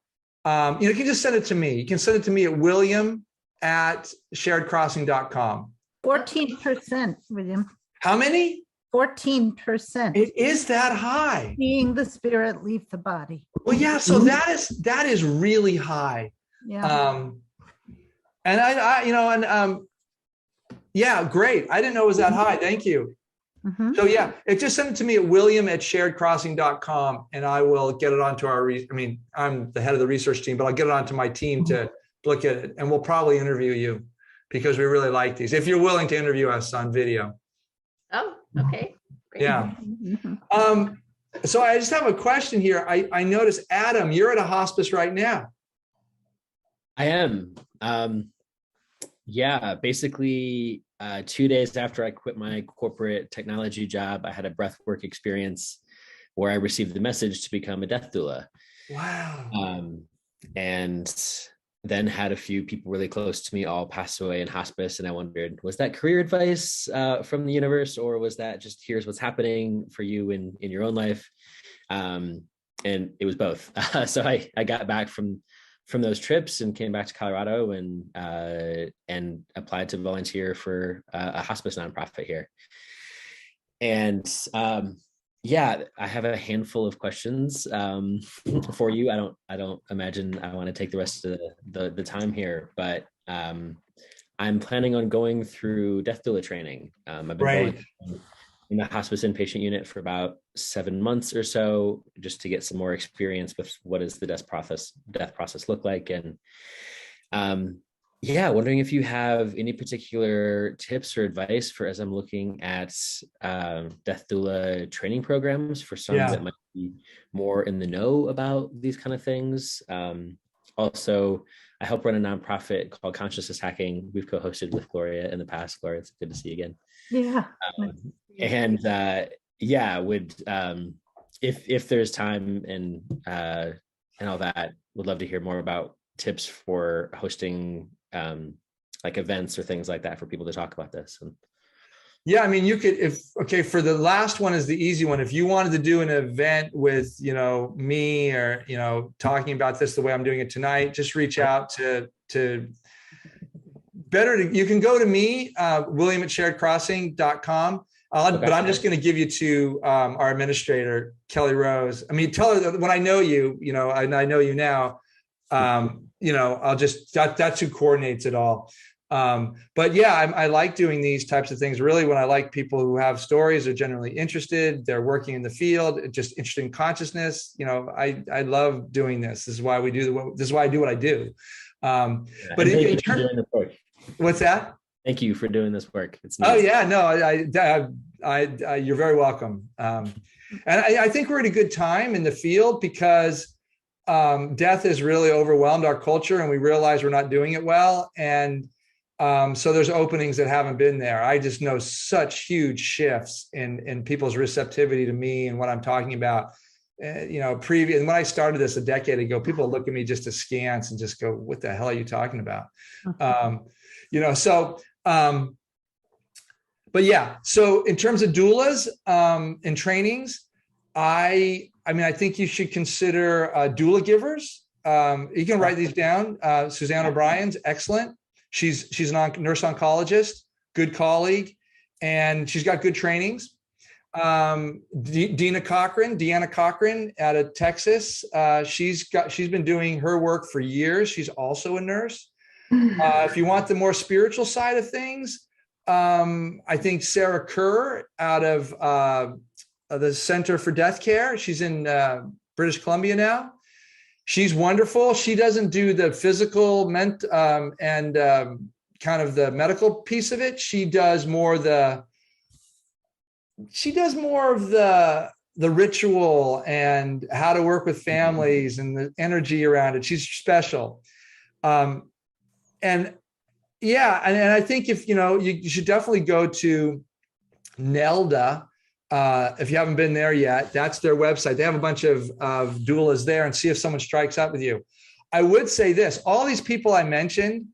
you can just send it to me. You can send it to me at william@sharedcrossing.com. 14%, William. How many? 14%. It is that high. Seeing the spirit leave the body. Well, yeah. So that is really high. Yeah. Yeah, great. I didn't know it was that high. Thank you. Mhm. So yeah, just send it to me at william@sharedcrossing.com, and I will get it onto I'm the head of the research team, but I'll get it onto my team to look at it, and we'll probably interview you, because we really like these. If you're willing to interview us on video. Oh, okay. Great. Yeah. Mhm. So I just have a question here. I noticed, Adam, you're at a hospice right now. I am. Yeah, basically 2 days after I quit my corporate technology job, I had a breathwork experience where I received the message to become a death doula. Wow. And then had a few people really close to me all pass away in hospice. And I wondered, was that career advice from the universe, or was that just here's what's happening for you in your own life? And it was both. So I got back from those trips and came back to Colorado and applied to volunteer for a hospice nonprofit here. And yeah, I have a handful of questions for you. I don't imagine I want to take the rest of the time here, but I'm planning on going through death doula training. I've been going in the hospice inpatient unit for about 7 months or so, just to get some more experience with what does the death process look like. And yeah, wondering if you have any particular tips or advice for as I'm looking at death doula training programs for some that might be more in the know about these kind of things. Also, I help run a nonprofit called Consciousness Hacking. We've co-hosted with Gloria in the past. Gloria, it's good to see you again. Yeah. And yeah, would if there's time and all that, would love to hear more about tips for hosting like events or things like that for people to talk about this. And yeah, I mean, you could, for the last one is the easy one. If you wanted to do an event with, me or, talking about this the way I'm doing it tonight, just reach out to you can go to me, william@sharedcrossing.com. But I'm just going to give you to our administrator, Kelly Rose. I mean, tell her that when I know you, and I know you now, I'll just, that's who coordinates it all. But yeah, I like doing these types of things. Really, when I like people who have stories, are generally interested, they're working in the field, just interested in consciousness. I love doing this. This is why this is why I do what I do. But in terms, what's that? Thank you for doing this work. It's nice. Oh yeah, no, you're very welcome. And I think we're at a good time in the field because death has really overwhelmed our culture, and we realize we're not doing it well. And So there's openings that haven't been there. I just know such huge shifts in people's receptivity to me and what I'm talking about. Previous, and when I started this a decade ago, people look at me just askance and just go, "What the hell are you talking about?" But yeah. So in terms of doulas and trainings, I think you should consider doula givers. You can write these down. Suzanne O'Brien's excellent. She's a nurse oncologist, good colleague, and she's got good trainings. Deanna Cochran out of Texas. She's been doing her work for years. She's also a nurse. If you want the more spiritual side of things, I think Sarah Kerr out of the Center for Death Care. She's in British Columbia now. She's wonderful. She doesn't do the physical and kind of the medical piece of it. She does more of the ritual and how to work with families and the energy around it. She's special. And I think if, you should definitely go to NELDA. If you haven't been there yet, that's their website. They have a bunch of doulas there, and see if someone strikes up with you. I would say this, all these people I mentioned,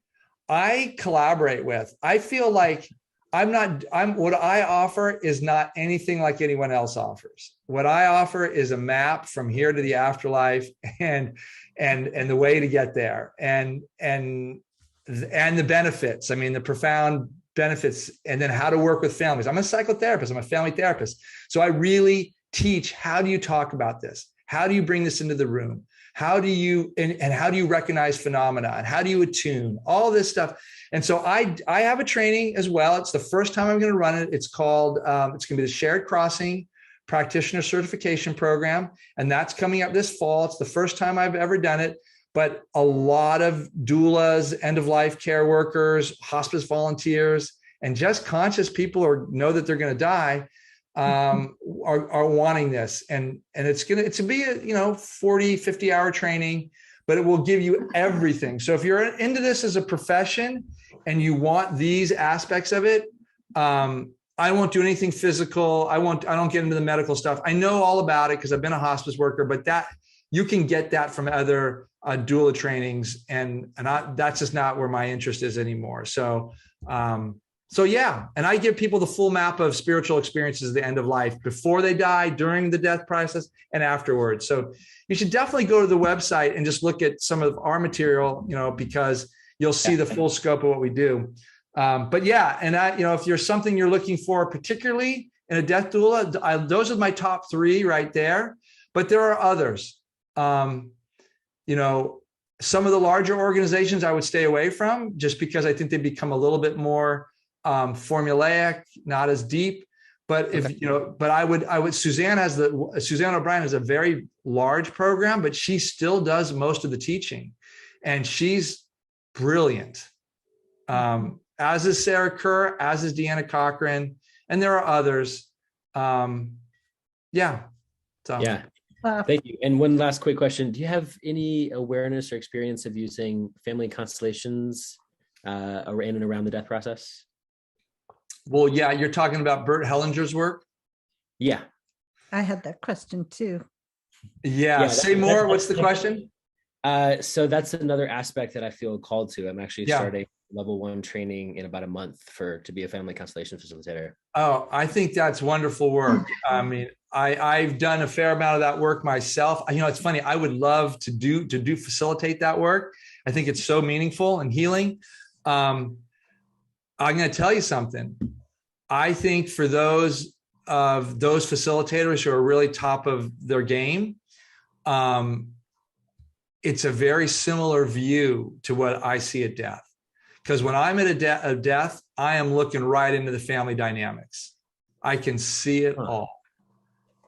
I collaborate with. I feel like what I offer is not anything like anyone else offers. What I offer is a map from here to the afterlife and the way to get there and the benefits. I mean, the profound benefits, and then how to work with families. I'm a psychotherapist. I'm a family therapist. So I really teach, how do you talk about this? How do you bring this into the room? How do you, and how do you recognize phenomena? And how do you attune all this stuff? And so I have a training as well. It's the first time I'm going to run it. It's called, it's going to be the Shared Crossing Practitioner Certification Program. And that's coming up this fall. It's the first time I've ever done it. But a lot of doulas, end-of-life care workers, hospice volunteers, and just conscious people who know that they're going to die are wanting this. And it's going to be a 40, 50-hour training, but it will give you everything. So if you're into this as a profession and you want these aspects of it, I won't do anything physical. I don't get into the medical stuff. I know all about it because I've been a hospice worker, but you can get that from other doula trainings, and that's just not where my interest is anymore. So yeah, and I give people the full map of spiritual experiences at the end of life, before they die, during the death process, and afterwards. So you should definitely go to the website and just look at some of our material, because you'll see the full scope of what we do. But yeah, and if there's something you're looking for, particularly in a death doula, those are my top 3 right there. But there are others. Some of the larger organizations I would stay away from, just because I think they become a little bit more formulaic, not as deep. But Suzanne O'Brien has a very large program, but she still does most of the teaching, and she's brilliant. As is Sarah Kerr, as is Deanna Cochran, and there are others. Yeah. Thank you. And one last quick question. Do you have any awareness or experience of using family constellations in and around the death process? Well, yeah, you're talking about Bert Hellinger's work? Yeah. I had that question too. Yeah, say more. What's the question? So that's another aspect that I feel called to. I'm actually starting level 1 training in about a month to be a family constellation facilitator. Oh, I think that's wonderful work. I mean, I've done a fair amount of that work myself. It's funny. I would love to facilitate that work. I think it's so meaningful and healing. I'm going to tell you something. I think for those facilitators who are really top of their game, it's a very similar view to what I see at death. Because when I'm at a death, I am looking right into the family dynamics. I can see it all.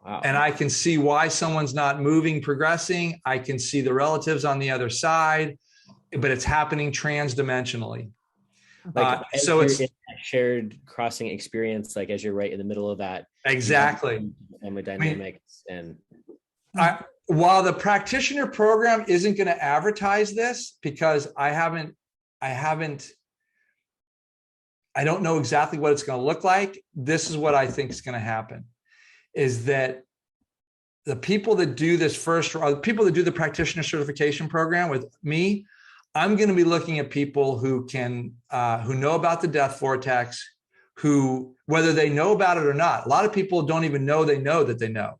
Wow. And I can see why someone's not moving, progressing. I can see the relatives on the other side, but it's happening transdimensionally. So it's in that shared crossing experience, like as you're right in the middle of that. Exactly. Family dynamics. While the practitioner program isn't going to advertise this, because I haven't I don't know exactly what it's going to look like. This is what I think is going to happen, is that the people that do this first, or the people that do the practitioner certification program with me, I'm going to be looking at people who know about the death vortex, who, whether they know about it or not. A lot of people don't even know that they know.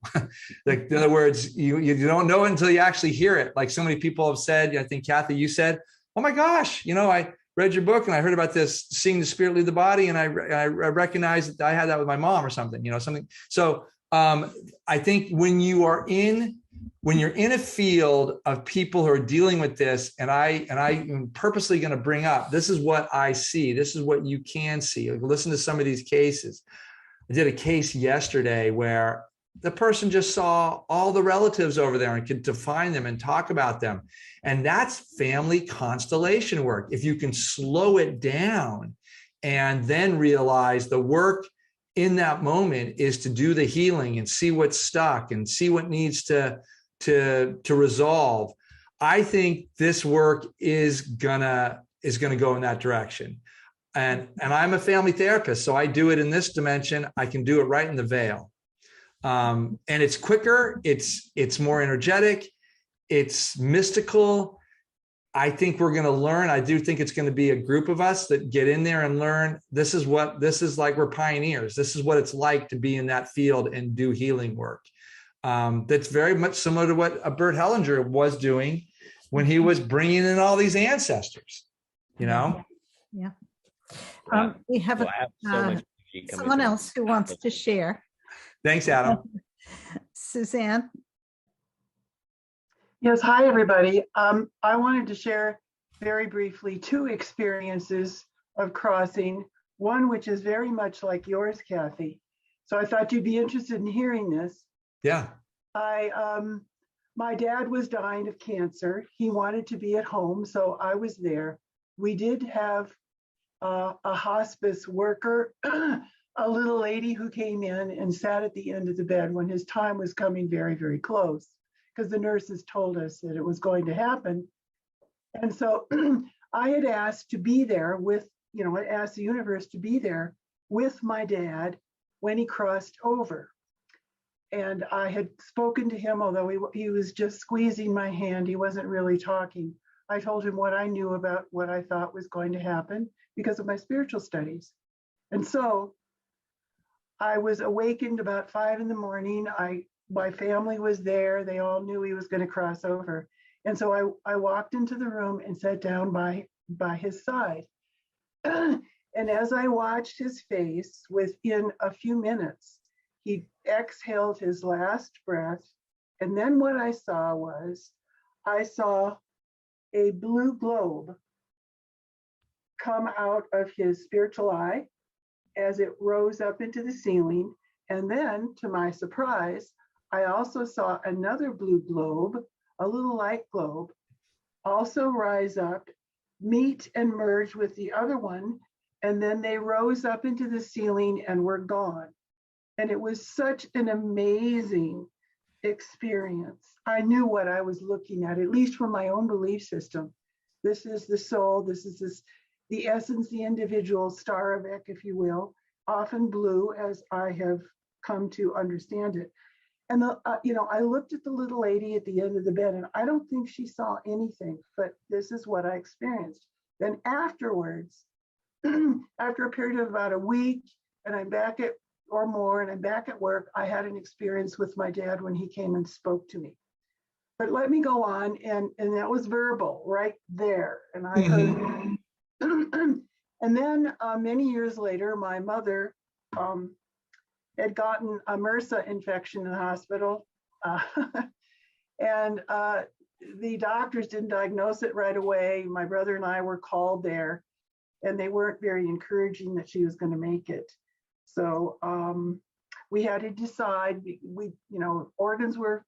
Like, in other words, you don't know it until you actually hear it. Like so many people have said, I think Kathy, you said, oh my gosh, I read your book and I heard about this, seeing the spirit leave the body. And I recognized that I had that with my mom or something, something. So I think when you're in a field of people who are dealing with this, and I am purposely going to bring up, this is what I see. This is what you can see. Like, listen to some of these cases. I did a case yesterday where the person just saw all the relatives over there and could define them and talk about them. And that's family constellation work. If you can slow it down and then realize the work in that moment is to do the healing and see what's stuck and see what needs to resolve. I think this work is gonna go in that direction. And I'm a family therapist, so I do it in this dimension. I can do it right in the veil. And it's quicker, it's more energetic, it's mystical. I think we're going to learn. I do think it's going to be a group of us that get in there and learn. This is like, we're pioneers. This is what it's like to be in that field and do healing work. That's very much similar to what Bert Hellinger was doing when he was bringing in all these ancestors, Yeah. We have someone else who wants to share. Thanks, Adam. Suzanne. Yes, hi, everybody. I wanted to share very briefly 2 experiences of crossing, one which is very much like yours, Kathy. So I thought you'd be interested in hearing this. Yeah. My dad was dying of cancer. He wanted to be at home, so I was there. We did have a hospice worker, a little lady who came in and sat at the end of the bed when his time was coming very, very close, because the nurses told us that it was going to happen. And so I had asked to be there with, I asked the universe to be there with my dad when he crossed over. And I had spoken to him, although he was just squeezing my hand, he wasn't really talking. I told him what I knew about what I thought was going to happen because of my spiritual studies. And so I was awakened about 5 a.m. My family was there. They all knew he was going to cross over. And so I walked into the room and sat down by his side. And as I watched his face, within a few minutes, he exhaled his last breath. And then what I saw a blue globe come out of his spiritual eye as it rose up into the ceiling. And then, to my surprise, I also saw another blue globe, a little light globe, also rise up, meet and merge with the other one, and then they rose up into the ceiling and were gone. And it was such an amazing experience. I knew what I was looking at least from my own belief system. This is the soul, the essence, the individual star of Ek, if you will, often blue, as I have come to understand it. And I looked at the little lady at the end of the bed, and I don't think she saw anything, but this is what I experienced. Then afterwards, after a period of about a week, and I'm back at work, I had an experience with my dad when he came and spoke to me. But let me go on, and that was verbal right there, and I heard. And then many years later, my mother had gotten a MRSA infection in the hospital. And the doctors didn't diagnose it right away. My brother and I were called there, and they weren't very encouraging that she was going to make it. So we had to decide, organs were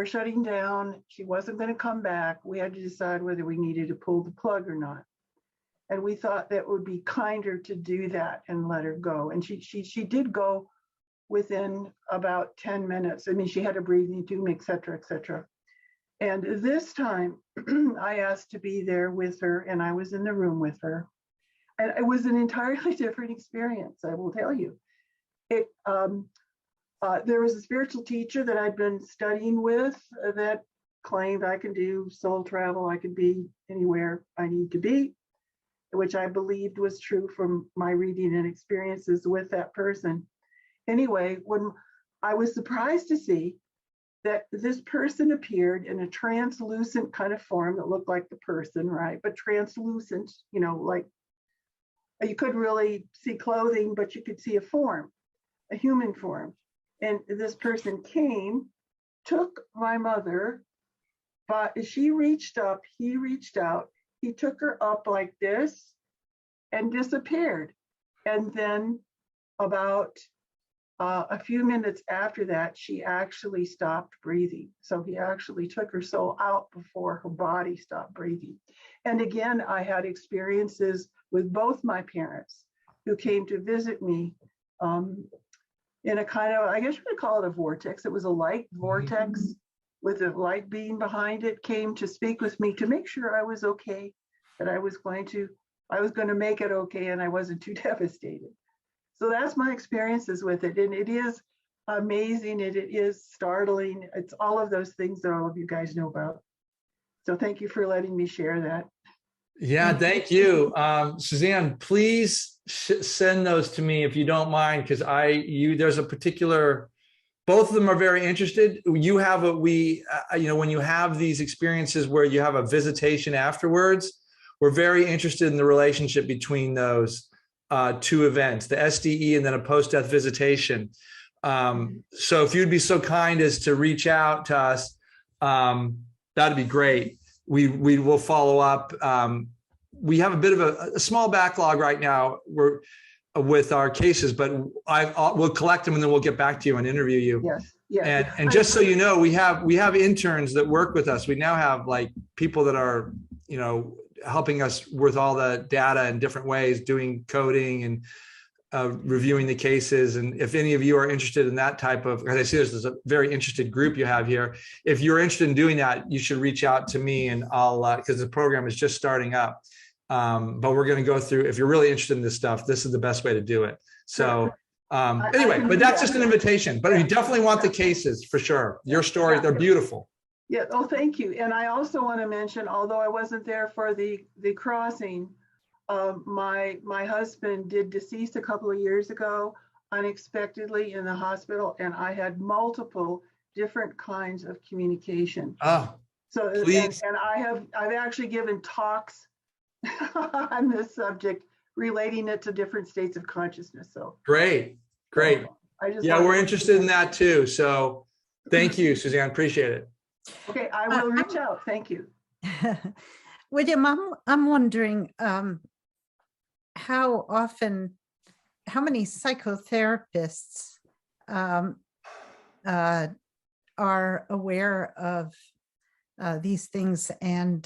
shutting down. She wasn't going to come back. We had to decide whether we needed to pull the plug or not. And we thought that would be kinder to do that and let her go. And she did go within about 10 minutes. I mean, she had a breathing tube, et cetera, et cetera. And this time I asked to be there with her, and I was in the room with her. And it was an entirely different experience, I will tell you. There was a spiritual teacher that I'd been studying with that claimed I can do soul travel, I could be anywhere I need to be, which I believed was true from my reading and experiences with that person. Anyway, when I was surprised to see that this person appeared in a translucent kind of form that looked like the person, right? But translucent, like you could really see clothing, but you could see a form, a human form. And this person came, took my mother, but she reached up, he reached out, he took her up like this and disappeared. And then about a few minutes after that, she actually stopped breathing. So he actually took her soul out before her body stopped breathing. And again, I had experiences with both my parents who came to visit me in a kind of, I guess you could call it a vortex. It was a light vortex with a light beam behind it, came to speak with me to make sure I was okay, that I was going to make it okay and I wasn't too devastated. So that's my experiences with it. And it is amazing. It is startling. It's all of those things that all of you guys know about. So thank you for letting me share that. Yeah, thank you. Suzanne, please send those to me if you don't mind, because there's a particular, both of them are very interested. You have when you have these experiences where you have a visitation afterwards, we're very interested in the relationship between those two events, the SDE and then a post-death visitation. So if you'd be so kind as to reach out to us, that'd be great. We will follow up. We have a bit of a small backlog right now with our cases, but we'll collect them and then we'll get back to you and interview you. Yes. And just so you know, we have interns that work with us. We now have like people that are, helping us with all the data in different ways, doing coding and reviewing the cases. And if any of you are interested in that type of, as I see, there's a very interested group you have here. If you're interested in doing that, you should reach out to me and I'll, because the program is just starting up. But we're going to go through, if you're really interested in this stuff, this is the best way to do it. So anyway, but that's just an invitation, but you definitely want the cases for sure. Your stories, they're beautiful. Yeah. Oh, thank you. And I also want to mention, although I wasn't there for the crossing, my husband did decease a couple of years ago unexpectedly in the hospital, and I had multiple different kinds of communication. Oh, so please. And I've actually given talks on this subject, relating it to different states of consciousness. So great. We're interested in that too. So thank you, Suzanne. Appreciate it. Okay, I will reach out. Thank you. William, I'm wondering how many psychotherapists are aware of these things, and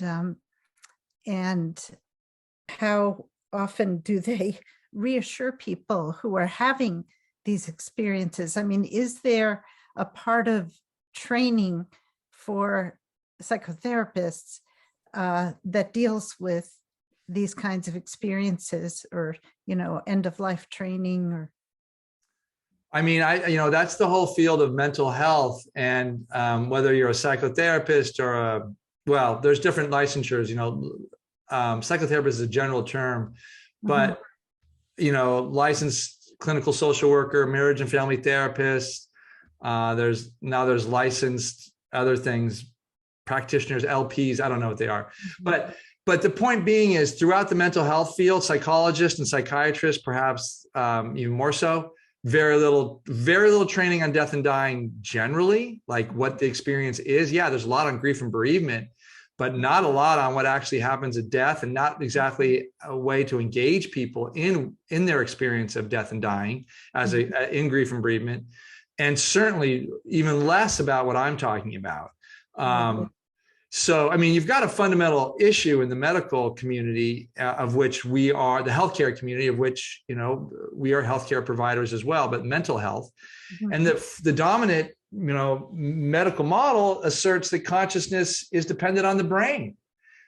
how often do they reassure people who are having these experiences? I mean, is there a part of training for psychotherapists that deals with these kinds of experiences, or end of life training? Or I mean, that's the whole field of mental health, and whether you're a psychotherapist or there's different licensures. Psychotherapist is a general term, but licensed clinical social worker, marriage and family therapist. There's licensed other things, practitioners, LPs, I don't know what they are. But the point being is, throughout the mental health field, psychologists and psychiatrists, perhaps even more so, very little training on death and dying generally, like what the experience is. Yeah, there's a lot on grief and bereavement, but not a lot on what actually happens at death, and not exactly a way to engage people in their experience of death and dying in grief and bereavement. And certainly even less about what I'm talking about. So, I mean, you've got a fundamental issue in the medical community, of which we are, the healthcare community, of which, we are healthcare providers as well, but mental health. And the dominant, medical model asserts that consciousness is dependent on the brain.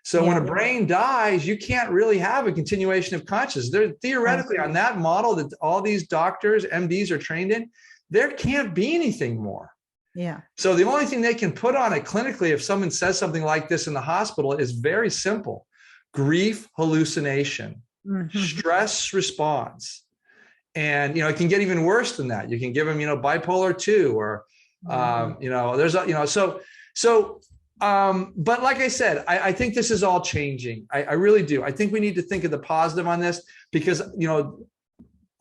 So when a Yeah. brain dies, you can't really have a continuation of consciousness. There, theoretically, on that model that all these doctors, MDs are trained in, there can't be anything more. Yeah. So the only thing they can put on it clinically, if someone says something like this in the hospital, is very simple: grief hallucination, stress response. And, it can get even worse than that. You can give them, bipolar 2 or, there's, but like I said, I think this is all changing. I really do. I think we need to think of the positive on this because,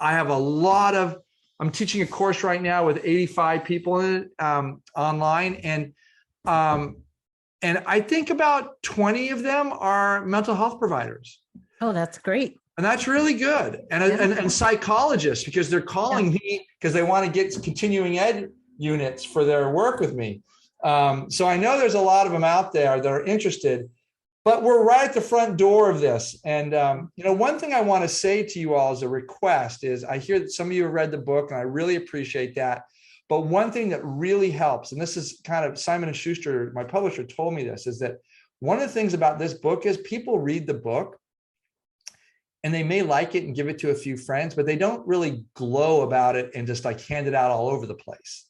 I have I'm teaching a course right now with 85 people in it online. And I think about 20 of them are mental health providers. Oh, that's great. And that's really good. And psychologists, because they're calling me because they want to get continuing ed units for their work with me. So I know there's a lot of them out there that are interested, but we're right at the front door of this. And, one thing I want to say to you all as a request is I hear that some of you have read the book and I really appreciate that. But one thing that really helps, and this is kind of Simon & Schuster, my publisher, told me this, is that one of the things about this book is people read the book and they may like it and give it to a few friends, but they don't really glow about it and just like hand it out all over the place.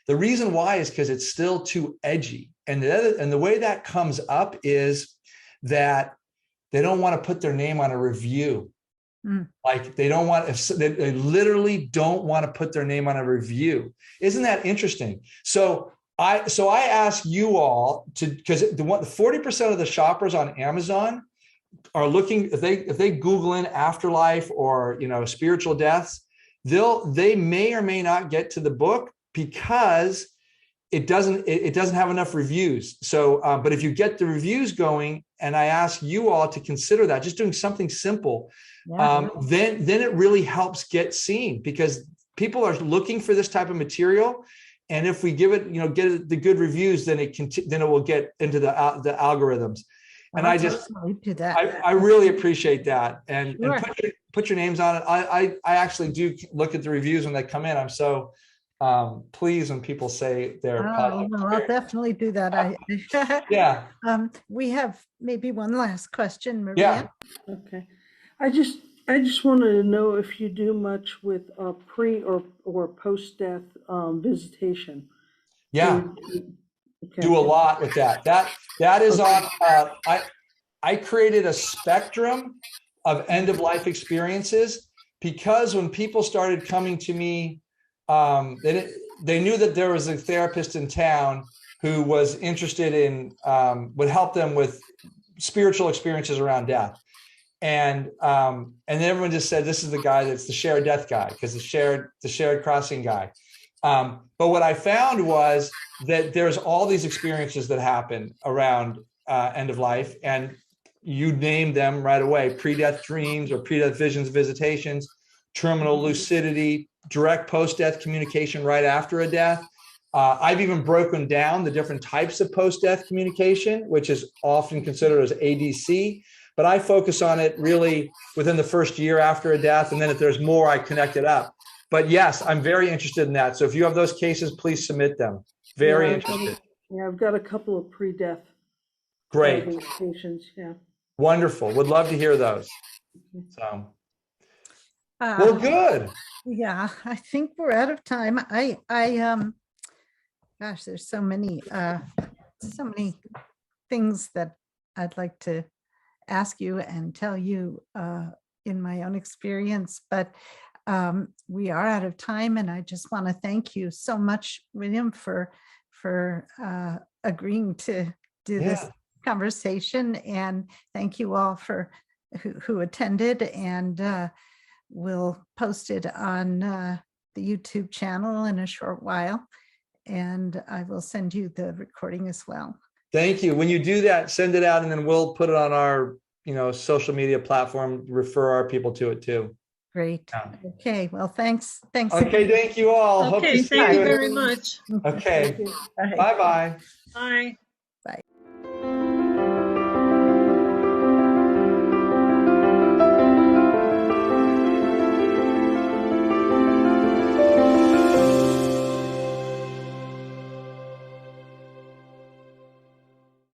The reason why is because it's still too edgy. And the way that comes up is that they don't want to put their name on a review. Like they literally don't want to put their name on a review. Isn't that interesting? So I ask you all to, because the 40% of the shoppers on Amazon are looking, if they Google in afterlife or, spiritual deaths, they may or may not get to the book because it doesn't have enough reviews. So, but if you get the reviews going, and I ask you all to consider that, just doing something simple, then it really helps get seen because people are looking for this type of material. And if we give it, get the good reviews, then it will get into the algorithms. And I really appreciate that. And put your names on it. I actually do look at the reviews when they come in. I'm so pleased when people say they're positive. No, I'll definitely do that. Yeah. We have maybe one last question, Maria. Yeah. Okay. I just wanted to know if you do much with pre or post-death visitation. Yeah. Do a lot with that. That is on. I created a spectrum of end-of-life experiences because when people started coming to me, they knew that there was a therapist in town who was interested in would help them with spiritual experiences around death, and then everyone just said this is the guy that's the shared death guy because the shared crossing guy. But what I found was that there's all these experiences that happen around end of life, and you name them right away: pre-death dreams or pre-death visions, visitations, terminal lucidity, direct post-death communication right after a death. I've even broken down the different types of post-death communication, which is often considered as ADC, but I focus on it really within the first year after a death. And then if there's more, I connect it up. But yes, I'm very interested in that. So if you have those cases, please submit them. Very interested. I've got a couple of pre-death. Great. Patients, yeah. Wonderful. Would love to hear those. So, well, good. Yeah, I think we're out of time. Gosh, there's so many things that I'd like to ask you and tell you in my own experience, but we are out of time, and I just want to thank you so much, William, for agreeing to do this conversation, and thank you all for who attended, and we'll post it on the YouTube channel in a short while, and I will send you the recording as well. Thank you. When you do that, send it out, and then we'll put it on our social media platform, refer our people to it too. Great. Okay. Well, thanks. Okay. Thank you all. Okay. Thank you very much. Okay. Bye-bye. Bye. Bye.